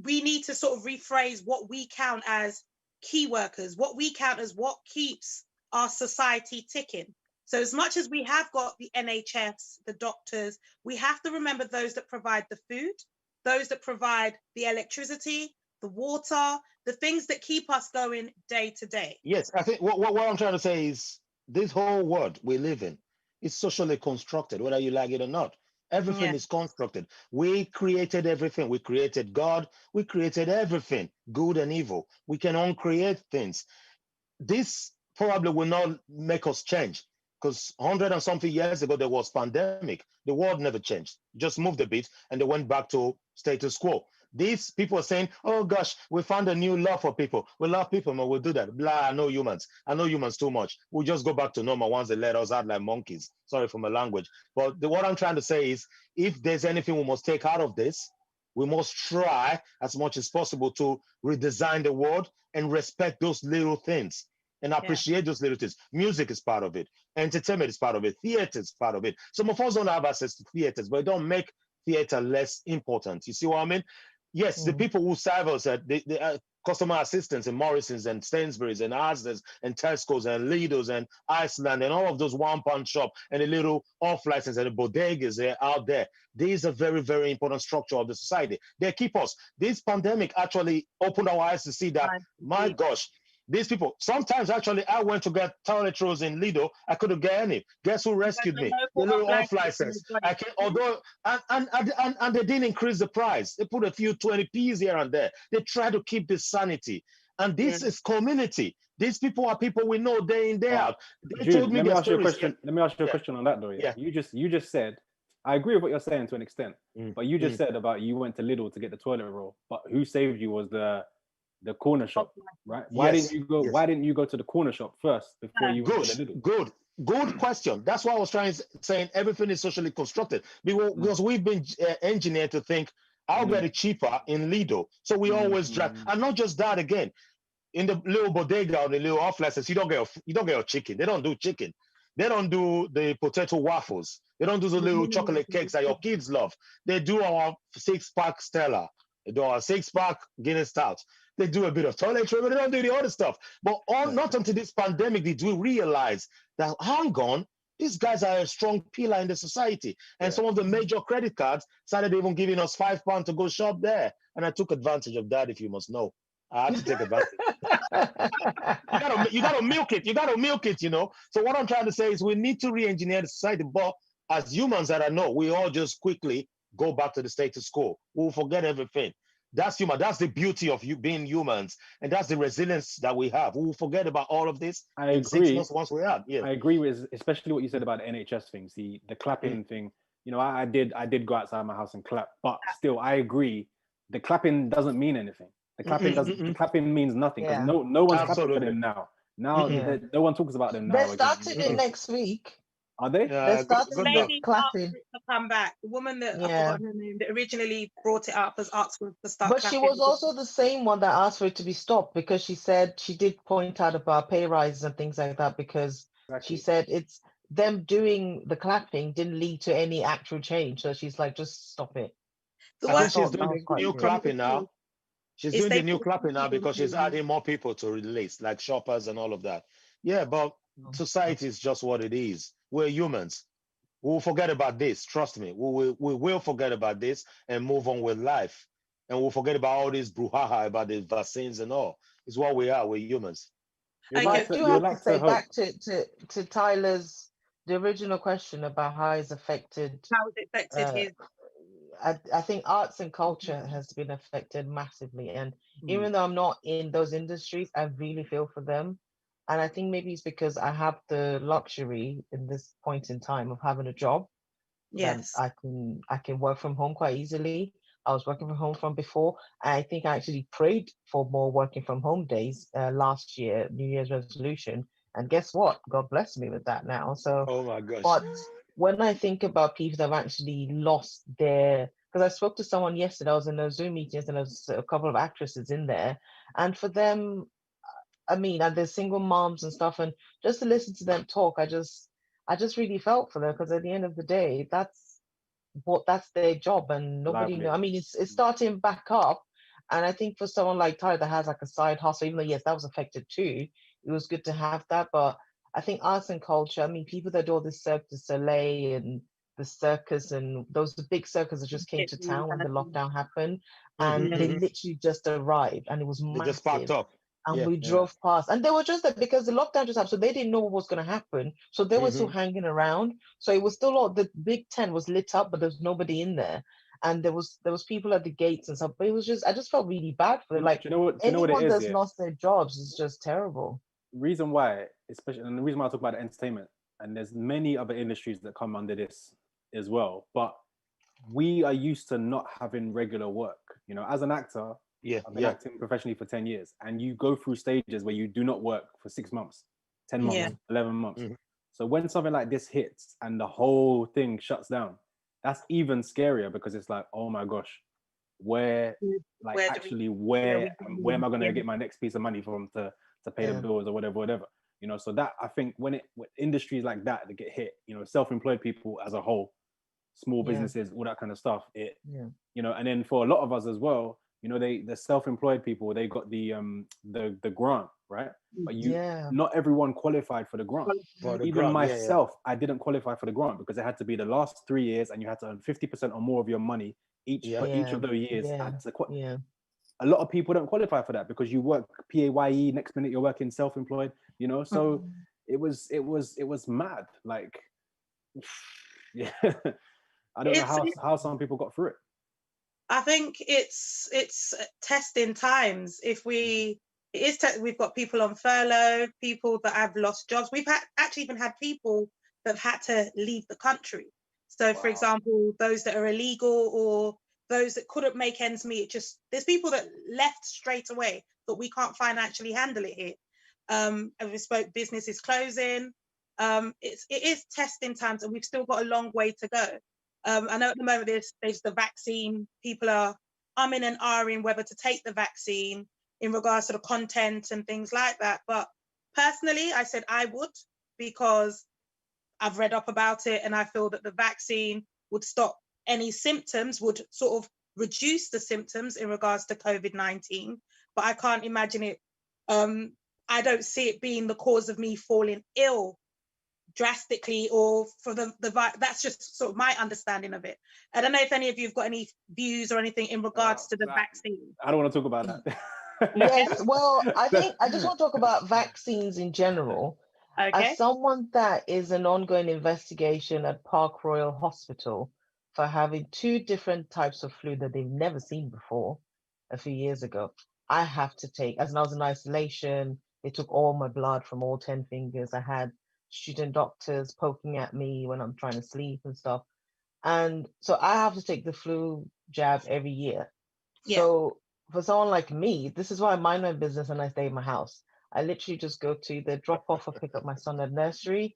we need to sort of rephrase what we count as key workers, what we count as what keeps our society ticking. So as much as we have got the NHS, the doctors, we have to remember those that provide the food, those that provide the electricity, the water, the things that keep us going day to day.
Yes, I think what I'm trying to say is this whole world we live in is socially constructed, whether you like it or not. Everything is constructed. We created everything. We created God. We created everything, good and evil. We can uncreate things. This probably will not make us change, because 100 and something years ago, there was pandemic. The world never changed. Just moved a bit and they went back to status quo. These people are saying, oh gosh, we found a new love for people. We love people, man, we'll do that. Blah, I know humans too much. We'll just go back to normal once they let us out like monkeys. Sorry for my language. But what I'm trying to say is, if there's anything we must take out of this, we must try as much as possible to redesign the world and respect those little things and appreciate those little things. Music is part of it. Entertainment is part of it. Theater is part of it. Some of us don't have access to theaters, but it don't make theater less important. You see what I mean? Yes, the people who serve us, the customer assistants in Morrison's and Sainsbury's and Asda's and Tesco's and Lidl's and Iceland and all of those one-pound shop and the little off-license and the bodegas out there. These are very, very important structure of the society. They keep us. This pandemic actually opened our eyes to see that, my gosh, these people, sometimes actually I went to get toilet rolls in Lidl. I couldn't get any. Guess who rescued me? The little off license. I can, although, and they didn't increase the price. They put a few 20p's here and there. They try to keep the sanity. And this is community. These people are people we know day in, day out. They
Jude,
told me
let me ask you a
stories.
question. Let me ask you a question on that though. Yeah. You just said, I agree with what you're saying to an extent, but you just said about you went to Lidl to get the toilet roll, but who saved you was the corner shop, right? Why didn't you go? Why didn't you go to the corner shop first before you went to the Lidl?
Good question. That's why I was saying everything is socially constructed, because we've been engineered to think I'll get it cheaper in Lidl, so we always drive. And not just that, again, in the little bodega or the little off license, you don't get your chicken. They don't do chicken. They don't do the potato waffles. They don't do the little chocolate cakes that your kids love. They do our 6-pack Stella. They do our 6-pack Guinness Stout. They do a bit of toiletry, but they don't do the other stuff. But not until this pandemic did we realize that, hang on, These guys are a strong pillar in the society. And some of the major credit cards started even giving us £5 to go shop there. And I took advantage of that, if you must know. I had to take advantage. You gotta milk it. You gotta milk it, you know. So what I'm trying to say is we need to re-engineer the society. But as humans that I know, we all just quickly go back to the status quo. We'll forget everything. That's human. That's the beauty of you being humans, and that's the resilience that we have. We will forget about all of this in 6 months once we're out. Yeah,
I agree with especially what you said about the NHS things, the clapping thing. You know, I did go outside my house and clap, but still, I agree. The clapping doesn't mean anything. The clapping doesn't. The clapping means nothing because no one's clapping for them now. Now no one talks about them now.
They're starting it next week.
Are they?
They're starting
the lady
clapping.
asked for it to come back. The woman that I forgot her name that originally brought it up has asked for it to start.
But she was also the same one that asked for it to be stopped because she said she did point out about pay rises and things like that because she said it's them doing the clapping didn't lead to any actual change. So she's like, just stop it.
She's doing the new clapping now. She's doing the new clapping now because she's adding more people to release, like shoppers and all of that. Yeah, but society is just what it is. We're humans. We'll forget about this. Trust me. We will forget about this and move on with life. And we'll forget about all this brouhaha about the vaccines and all. It's what we are. We're humans.
I do have to say back to Tyler's, the original question about how it's affected.
How it's affected his.
I think arts and culture has been affected massively. And even though I'm not in those industries, I really feel for them. And I think maybe it's because I have the luxury in this point in time of having a job.
Yes.
I can work from home quite easily. I was working from home from before. I think I actually prayed for more working from home days last year, New Year's resolution. And guess what? God bless me with that now. So,
oh my gosh.
But when I think about people that have actually lost their, because I spoke to someone yesterday, I was in a Zoom meeting and there was a couple of actresses in there. And for them, I mean, and there's single moms and stuff, and just to listen to them talk, I just really felt for them because at the end of the day, that's their job, and nobody knows. I mean, it's starting back up, and I think for someone like Tyler that has like a side hustle, even though yes, that was affected too, it was good to have that. But I think arts and culture, I mean, people that do all this Cirque du Soleil and the circus and those big circuses that just came to town when the lockdown happened, and they literally just arrived, and it was massive.
They just packed up.
And we drove past, and they were just there because the lockdown just happened, so they didn't know what was going to happen. So they were still hanging around. So it was still all the big tent was lit up, but there was nobody in there, and there was people at the gates and stuff. But it was just, I just felt really bad for them. Like, anyone that's lost their jobs is just terrible.
Reason why, especially, and the reason why I talk about entertainment, and there's many other industries that come under this as well, but we are used to not having regular work. You know, as an actor. I've been acting professionally for 10 years, and you go through stages where you do not work for 6 months, 10 months, 11 months. So when something like this hits and the whole thing shuts down, that's even scarier because it's like, oh my gosh, where am I going to get my next piece of money from to pay the bills or whatever, you know? So that, I think when industries like that get hit, you know, self-employed people as a whole, small businesses, all that kind of stuff, you know, and then for a lot of us as well, you know, the self-employed people, they got the grant, right? But not everyone qualified for the grant. Even myself, I didn't qualify for the grant because it had to be the last 3 years, and you had to earn 50% or more of your money each of those years. A lot of people don't qualify for that because you work PAYE, next minute you're working self-employed, you know. So it was mad. Like, yeah, I don't know how some people got through it.
I think it's testing times. We've got people on furlough, people that have lost jobs. We've actually even had people that have had to leave the country. So, for example, those that are illegal or those that couldn't make ends meet. Just there's people that left straight away, but we can't financially handle it here. As we spoke, business is closing. It is testing times, and we've still got a long way to go. I know at the moment there's the vaccine. People are umming and ahhing whether to take the vaccine in regards to the content and things like that. But personally, I said I would because I've read up about it, and I feel that the vaccine would stop any symptoms, would sort of reduce the symptoms in regards to COVID-19. But I can't imagine it. I don't see it being the cause of me falling ill drastically, or for that's just sort of my understanding of it. I don't know if any of you have got any views or anything in regards to the vaccine.
I don't want to talk about that.
Yes, well, I think I just want to talk about vaccines in general.
Okay.
As someone that is an ongoing investigation at Park Royal Hospital for having 2 different types of flu that they've never seen before a few years ago, I have to take, as I was in isolation, they took all my blood from all 10 fingers. I had student doctors poking at me when I'm trying to sleep and stuff. And so I have to take the flu jab every year.
Yeah.
So for someone like me, this is why I mind my business and I stay in my house. I literally just go to the drop off or pick up my son at nursery,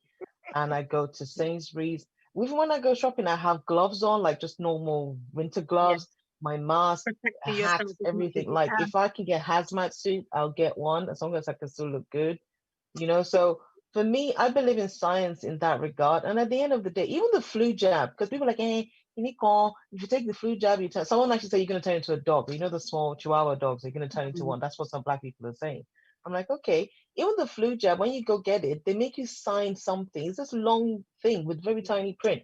and I go to Sainsbury's. Even when I go shopping, I have gloves on, like just normal winter gloves, my mask,
Protecting
hat,
yourself as much as
everything.
you
Like
can.
if I can get hazmat suit, I'll get one as long as I can still look good, you know. So for me, I believe in science in that regard. And at the end of the day, even the flu jab, because people are like, hey, if you take the flu jab, someone actually say you're going to turn into a dog. You know, the small Chihuahua dogs, you're going to turn into one. That's what some Black people are saying. I'm like, okay, even the flu jab, when you go get it, they make you sign something. It's this long thing with very tiny print.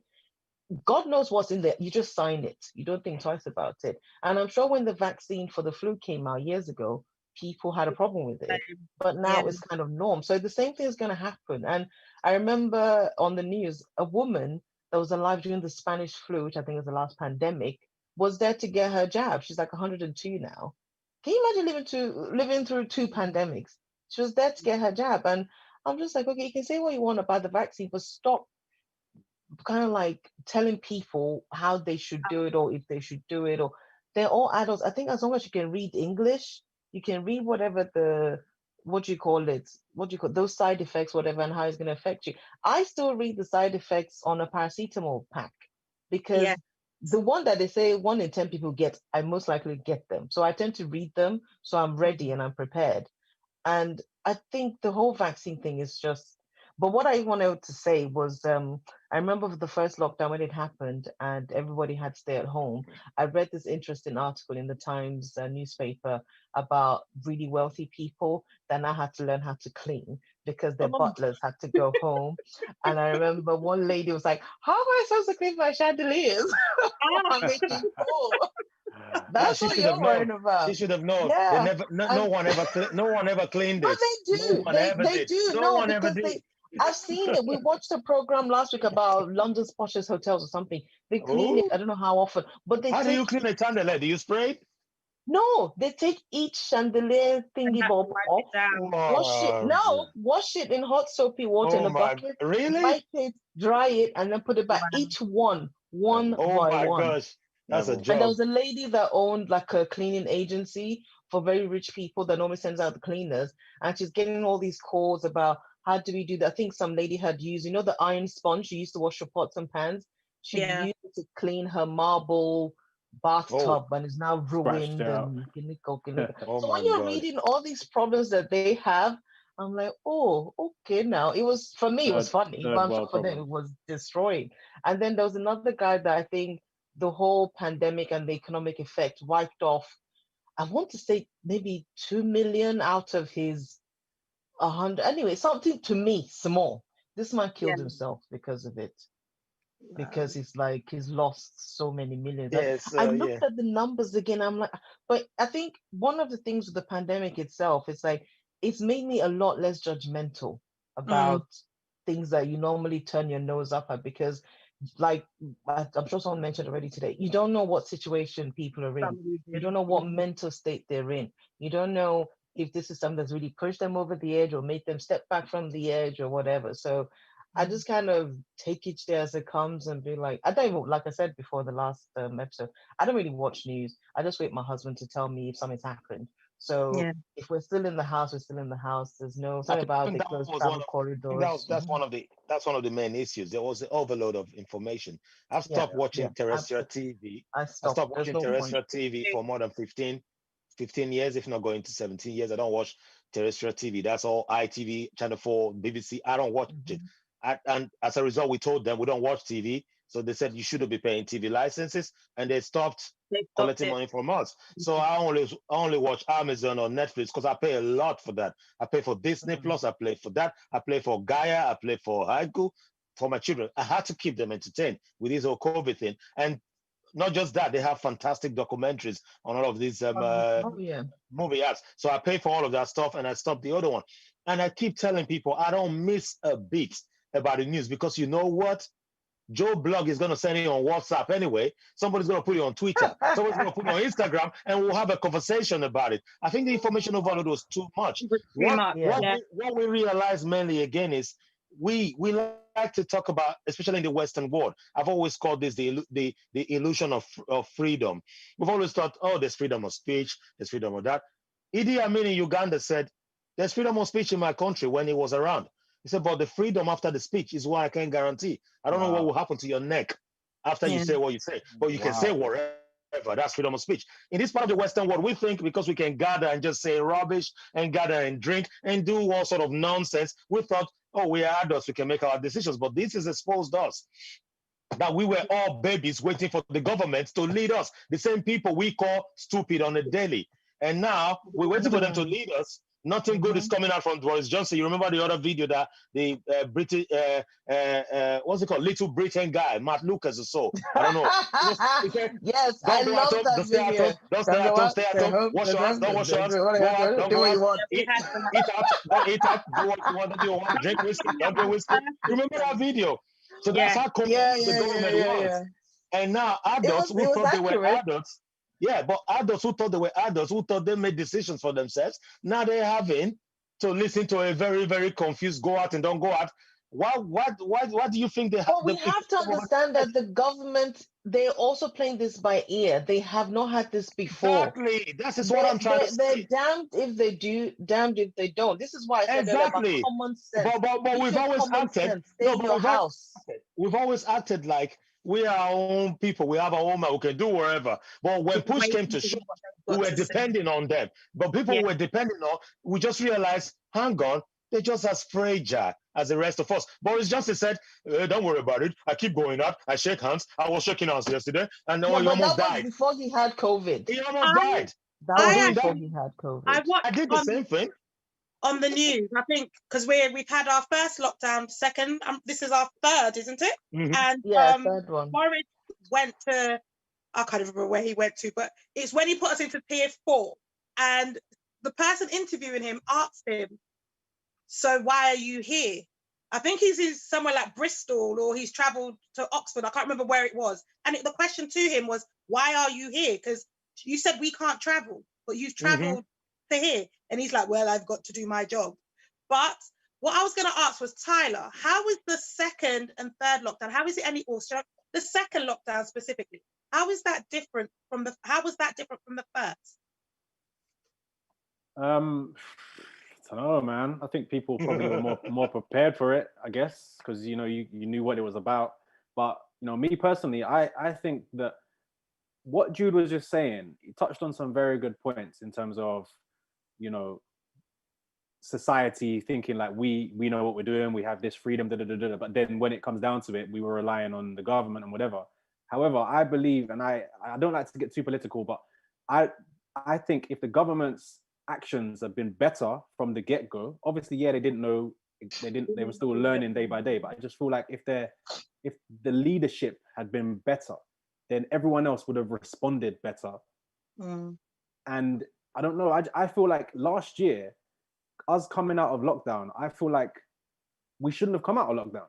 God knows what's in there. You just sign it. You don't think twice about it. And I'm sure when the vaccine for the flu came out years ago, people had a problem with it. But now it's kind of norm. So the same thing is going to happen. And I remember on the news, a woman that was alive during the Spanish flu, which I think was the last pandemic, was there to get her jab. She's like 102 now. Can you imagine living through 2 pandemics? She was there to get her jab. And I'm just like, okay, you can say what you want about the vaccine, but stop kind of like telling people how they should do it or if they should do it, or they're all adults. I think as long as you can read English, you can read whatever those side effects, whatever, and how it's going to affect you. I still read the side effects on a paracetamol pack because the one that they say 1 in 10 people get, I most likely get them. So I tend to read them so I'm ready and I'm prepared. And I think the whole vaccine thing is just, but what I wanted to say was, I remember the first lockdown when it happened and everybody had to stay at home. I read this interesting article in the Times newspaper about really wealthy people that now had to learn how to clean because their butlers had to go home. And I remember one lady was like, how am I supposed to clean my chandeliers? I'm making four. That's what you're worrying about.
She should have known.
Yeah.
They never, no one ever cleaned
But
it.
they do.
No one ever
They
did.
do.
No
No,
one ever
because
did.
I've seen it. We watched a program last week about London's poshest hotels or something. They clean it. I don't know how often, but they
How do you clean a chandelier? Do you spray it?
No, they take each chandelier thingy bob off, wash it in hot soapy water in a bucket,
really?
wipe it, dry it, and then put it back. Each one by one.
Gosh, that's a job.
And there was a lady that owned like a cleaning agency for very rich people that normally sends out the cleaners, and she's getting all these calls about how do we do that. I think some lady had used, the iron sponge she used to wash her pots and pans. She used it to clean her marble bathtub and is now ruined. And so when you're reading all these problems that they have, I'm like, oh, okay. Now it was, for me, it was funny, but I'm sure for them it was destroying. And then there was another guy that I think the whole pandemic and the economic effect wiped off, I want to say maybe 2 million out of his 100. Anyway, something to me small. This man killed himself because of it. Because he's lost so many millions. I looked at the numbers again. I'm like, but I think one of the things with the pandemic itself is like, it's made me a lot less judgmental about things that you normally turn your nose up at, because like I'm sure someone mentioned already today, you don't know what situation people are in. You don't know what mental state they're in. You don't know if this is something that's really pushed them over the edge or made them step back from the edge or whatever. So I just kind of take each day as it comes and be like, I don't even, like I said before the last episode, I don't really watch news. I just wait my husband to tell me if something's happened. So if we're still in the house, we're still in the house. There's no something about the closed travel corridors.
That's one of the main issues. There was an overload of information. I've stopped watching terrestrial TV. I stopped watching terrestrial TV for more than 15 years, if not going to 17 years. I don't watch terrestrial TV. That's all ITV, Channel 4, BBC. I don't watch it. And as a result, we told them we don't watch TV. So they said you shouldn't be paying TV licenses, and they stopped collecting
it.
money from us. So I only watch Amazon or Netflix because I pay a lot for that. I pay for Disney Plus, I pay for that, I play for Gaia, I play for Haiku for my children. I had to keep them entertained with this whole COVID thing. And not just that, they have fantastic documentaries on all of these movie apps. So I pay for all of that stuff and I stop the other one. And I keep telling people I don't miss a beat about the news, because you know what? Joe Blog is going to send it on WhatsApp anyway. Somebody's going to put it on Twitter. Somebody's going to put it on Instagram, and we'll have a conversation about it. I think the information overload was too much. What we realize mainly again is we like to talk about, especially in the Western world. I've always called this the illusion of freedom. We've always thought, oh, there's freedom of speech, there's freedom of that. Idi Amin in Uganda said, there's freedom of speech in my country when he was around. He said, but the freedom after the speech is what I can't guarantee. I don't know what will happen to your neck after you say what you say, but you can say whatever. That's freedom of speech. In this part of the Western world, we think because we can gather and just say rubbish and gather and drink and do all sort of nonsense, we thought, oh, we are adults, we can make our decisions. But this has exposed us that we were all babies waiting for the government to lead us. The same people we call stupid on a daily. And now we're waiting for them to lead us. Nothing good is coming out from Boris Johnson. You remember the other video that the British, what's it called, Little Britain guy, Matt Lucas or so. I don't know.
Yes, I love that video.
Don't stay at home. Stay at home. Wash your hands. Don't wash your hands. Go out. Don't go out. Eat out. Don't eat out. Do what you want to do. Drink whiskey. Don't drink whiskey. Remember that video? So that's how the government was. And now adults who thought they were adults. Yeah, but adults who thought they were adults, who thought they made decisions for themselves, now they're having to listen to a very, very confused go out and don't go out. Why do you think they have?
Well, we have to understand that the government, they're also playing this by ear. They have not had this before.
Exactly. That's what I'm trying to say.
They're damned if they do, damned if they don't. This is why I said about common sense.
But we've always acted. We've always acted like we are our own people. We have our own man. We can do wherever. But when push came to shove, we were depending on them. But people who were depending on, we just realized, hang on, they're just as fragile as the rest of us. Boris Johnson said, don't worry about it. I keep going out. I shake hands. I was shaking hands yesterday. And he almost died.
Before he had COVID.
He almost died.
That was before he had COVID.
I did the same thing.
On the news, I think, because we've had our first lockdown, second, this is our third, isn't it?
Mm-hmm.
And
third one.
Boris went to, I can't remember where he went to, but it's when he put us into Tier 4, and the person interviewing him asked him, so why are you here? I think he's in somewhere like Bristol, or he's traveled to Oxford. I can't remember where it was. And the question to him was, why are you here? Because you said we can't travel, but you've traveled to here. And he's like, well, I've got to do my job. But what I was going to ask was, Tyler, how is the second and third lockdown? How is it any also the second lockdown specifically? How is that different from the first?
I don't know, man. I think people probably were more prepared for it, I guess, because you knew what it was about. But me personally, I think that what Jude was just saying, he touched on some very good points in terms of society thinking like we know what we're doing, we have this freedom, but then when it comes down to it, we were relying on the government and whatever. However, I believe, and I don't like to get too political, but I think if the government's actions have been better from the get-go, obviously, they didn't know, they were still learning day by day, but I just feel like if the leadership had been better, then everyone else would have responded better. And I don't know, I feel like last year, us coming out of lockdown, I feel like we shouldn't have come out of lockdown.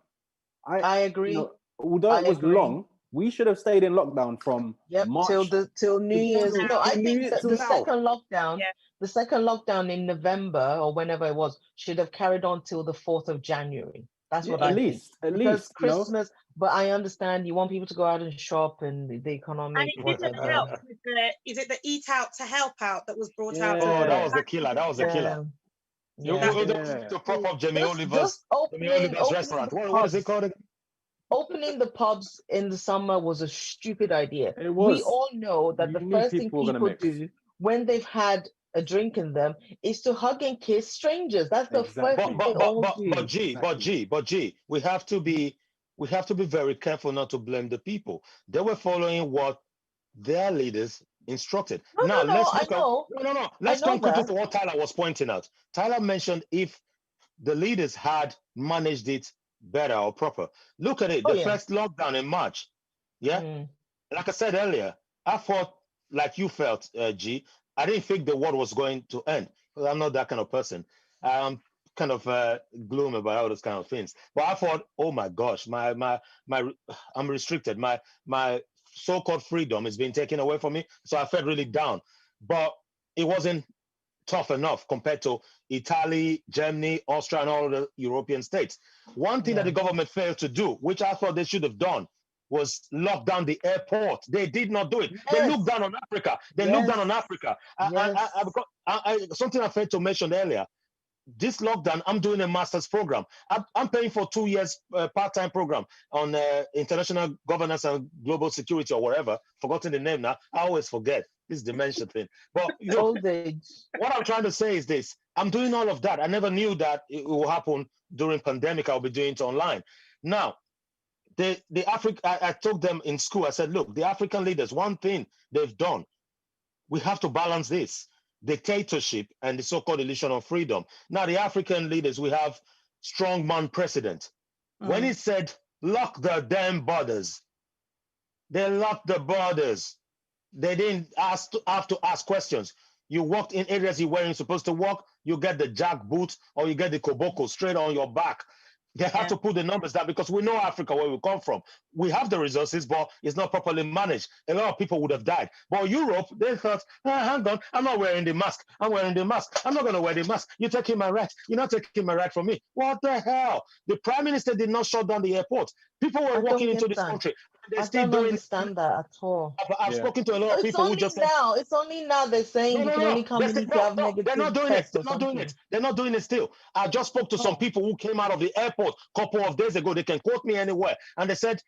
I agree.
Although it was long, we should have stayed in lockdown from March
till New Year's. No, I think the second lockdown in November or whenever it was should have carried on till the 4th of January. That's what I think. At least Christmas. But I understand you want people to go out and shop and the economic.
And it didn't help with is it the Eat Out to Help Out that was brought out?
Oh, that was the killer. To prop up Jamie Oliver's restaurant. What is it called again?
Opening the pubs in the summer was a stupid idea. It was. We all know that the first thing people do when they've had a drink in them is to hug and kiss strangers. That's the first thing they all do.
But G, we have to be we have to be very careful not to blame the people. They were following what their leaders instructed.
No,
Let's
I
look at
know.
Let's
I know
come quickly
that.
to what Tyler was pointing out. Tyler mentioned if the leaders had managed it better or proper. Look at it.
Oh,
The
yeah.
first lockdown in March. Yeah. Like I said earlier, I thought like you felt, G. I didn't think the world was going to end because I'm not that kind of person. I'm kind of gloomy about all those kind of things. But I thought, oh my gosh, I'm restricted. My so-called freedom is being taken away from me. So I felt really down. But it wasn't tough enough compared to Italy, Germany, Austria, and all the European states. One thing that the government failed to do, which I thought they should have done, was lock down the airport. They did not do it.
Yes.
They looked down on Africa. Looked down on Africa. Something I failed to mention earlier. This lockdown, I'm doing a master's program. I'm paying for 2 years part-time program on international governance and global security or whatever. Forgotten the name now. I always forget. This dementia thing. But you know,
Old age. What
I'm trying to say is this. I'm doing all of that. I never knew that it will happen during pandemic. I'll be doing it online. Now, I told them in school, I said, look, the African leaders, one thing they've done, we have to balance this dictatorship and the so-called illusion of freedom. Now, the African leaders, we have strongman president. When he said, lock the damn borders, they locked the borders. They didn't have to ask questions. You walked in areas you weren't supposed to walk, you get the jack boot or you get the koboko straight on your back. They have to put the numbers down because we know Africa, where we come from. We have the resources, but it's not properly managed. A lot of people would have died. But Europe, they thought, hang on, I'm not wearing the mask. I'm wearing the mask. I'm not going to wear the mask. You're taking my right. You're not taking my right from me. What the hell? The prime minister did not shut down the airport. People were walking into this country.
I don't understand that at all.
I've spoken to a lot of people who just
It's only now they're saying you can only come in if you have negative
they're not doing it.
tests
They're
or
not doing
something.
it. They're not doing it still. I just spoke to some people who came out of the airport a couple of days ago. They can quote me anywhere. And they said,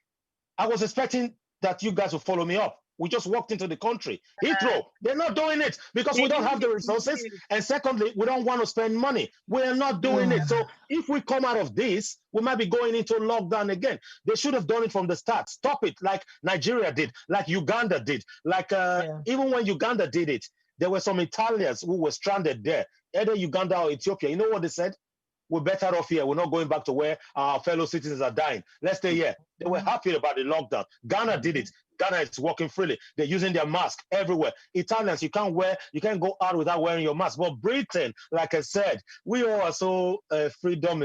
I was expecting that you guys would follow me up. We just walked into the country. Heathrow, they're not doing it because we don't have the resources. And secondly, we don't want to spend money. We're not doing it. So if we come out of this, we might be going into lockdown again. They should have done it from the start. Stop it like Nigeria did, like Uganda did. Like even when Uganda did it, there were some Italians who were stranded there, either Uganda or Ethiopia. You know what they said? We're better off here. We're not going back to where our fellow citizens are dying. Let's stay here. They were happy about the lockdown. Ghana did it. Ghana is walking freely. They're using their mask everywhere. Italians, you can't go out without wearing your mask. But Britain, like I said, we all are so freedom.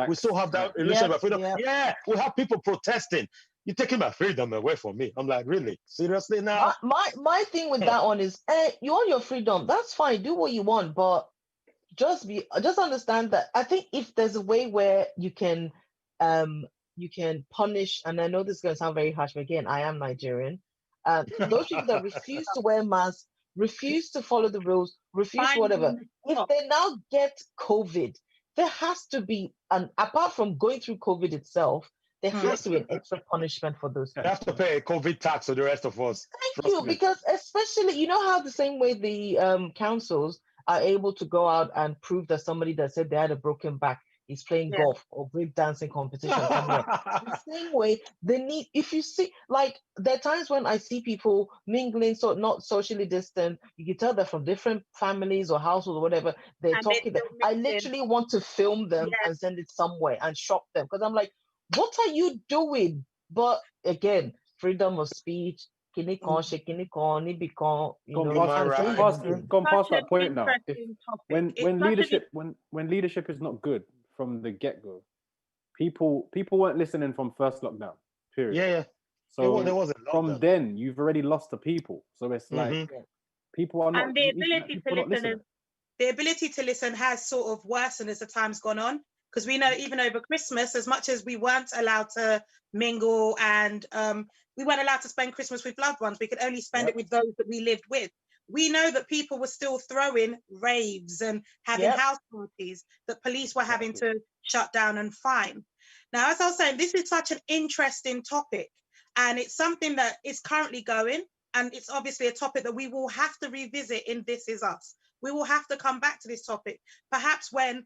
We still have that illusion of freedom. Yeah, we have people protesting. You're taking my freedom away from me. I'm like, really? Seriously now?
My thing with that one is, you want your freedom. That's fine. Do what you want, but just understand that I think if there's a way where you can punish, and I know this is going to sound very harsh, but again, I am Nigerian. Those people that refuse to wear masks, refuse to follow the rules, refuse whatever. If they now get COVID, there has to be apart from going through COVID itself, there has to be an extra punishment for those people.
They have to pay a COVID tax to the rest of us.
Thank you, because especially, you know how the same way the councils are able to go out and prove that somebody that said they had a broken back is playing golf or break dancing competition somewhere. The same way they need, if you see, like there are times when I see people mingling, so not socially distant, you can tell they're from different families or households or whatever, they're talking. I literally want to film them and send it somewhere and shock them because I'm like, what are you doing? But again, freedom of speech, gone past
that point now. When leadership is not good from the get-go, people weren't listening from first lockdown. Period.
Yeah.
So there wasn't from then you've already lost the people. So it's like people are not.
And the ability to listen has sort of worsened as the time's gone on. Because we know even over Christmas, as much as we weren't allowed to mingle and we weren't allowed to spend Christmas with loved ones, we could only spend it with those that we lived with. We know that people were still throwing raves and having house parties that police were having to shut down and fine. Now, as I was saying, this is such an interesting topic and it's something that is currently going, and it's obviously a topic that we will have to revisit in This Is Us. We will have to come back to this topic, perhaps when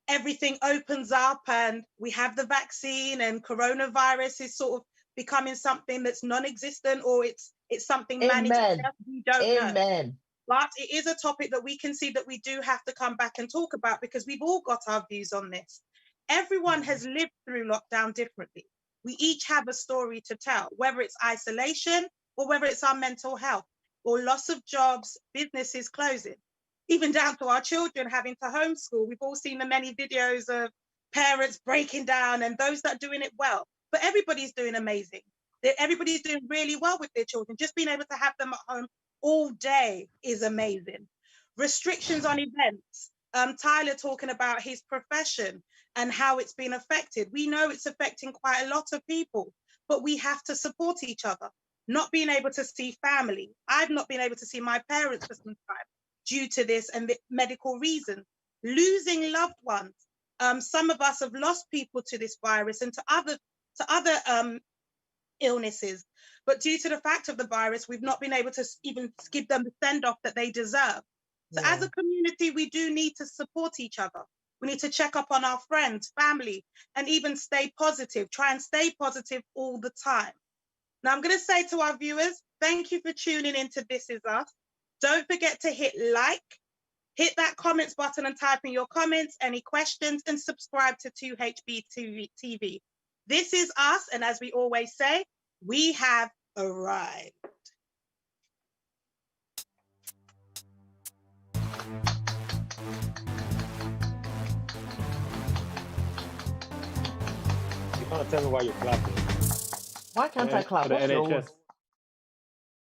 everything opens up and we have the vaccine and coronavirus is sort of becoming something that's non-existent, or it's something managed. We don't know. But it is a topic that we can see that we do have to come back and talk about, because we've all got our views on this. Everyone has lived through lockdown differently. We each have a story to tell, whether it's isolation or whether it's our mental health or loss of jobs, businesses closing, even down to our children having to homeschool. We've all seen the many videos of parents breaking down and those that are doing it well. But everybody's doing amazing. Everybody's doing really well with their children. Just being able to have them at home all day is amazing. Restrictions on events. Tyler talking about his profession and how it's been affected. We know it's affecting quite a lot of people, but we have to support each other. Not being able to see family. I've not been able to see my parents for some time due to this and the medical reasons. Losing loved ones. Some of us have lost people to this virus and to other illnesses, but due to the fact of the virus, we've not been able to even give them the send-off that they deserve. So as a community, we do need to support each other. We need to check up on our friends, family, and even stay positive. Try and stay positive all the time. Now, I'm going to say to our viewers, thank you for tuning into This Is Us. Don't forget to hit like, hit that comments button and type in your comments, any questions, and subscribe to 2HB TV. This is us, and as we always say, we have arrived.
You can't tell me why you're clapping.
Why can't I clap?
For the
What's your
NHS.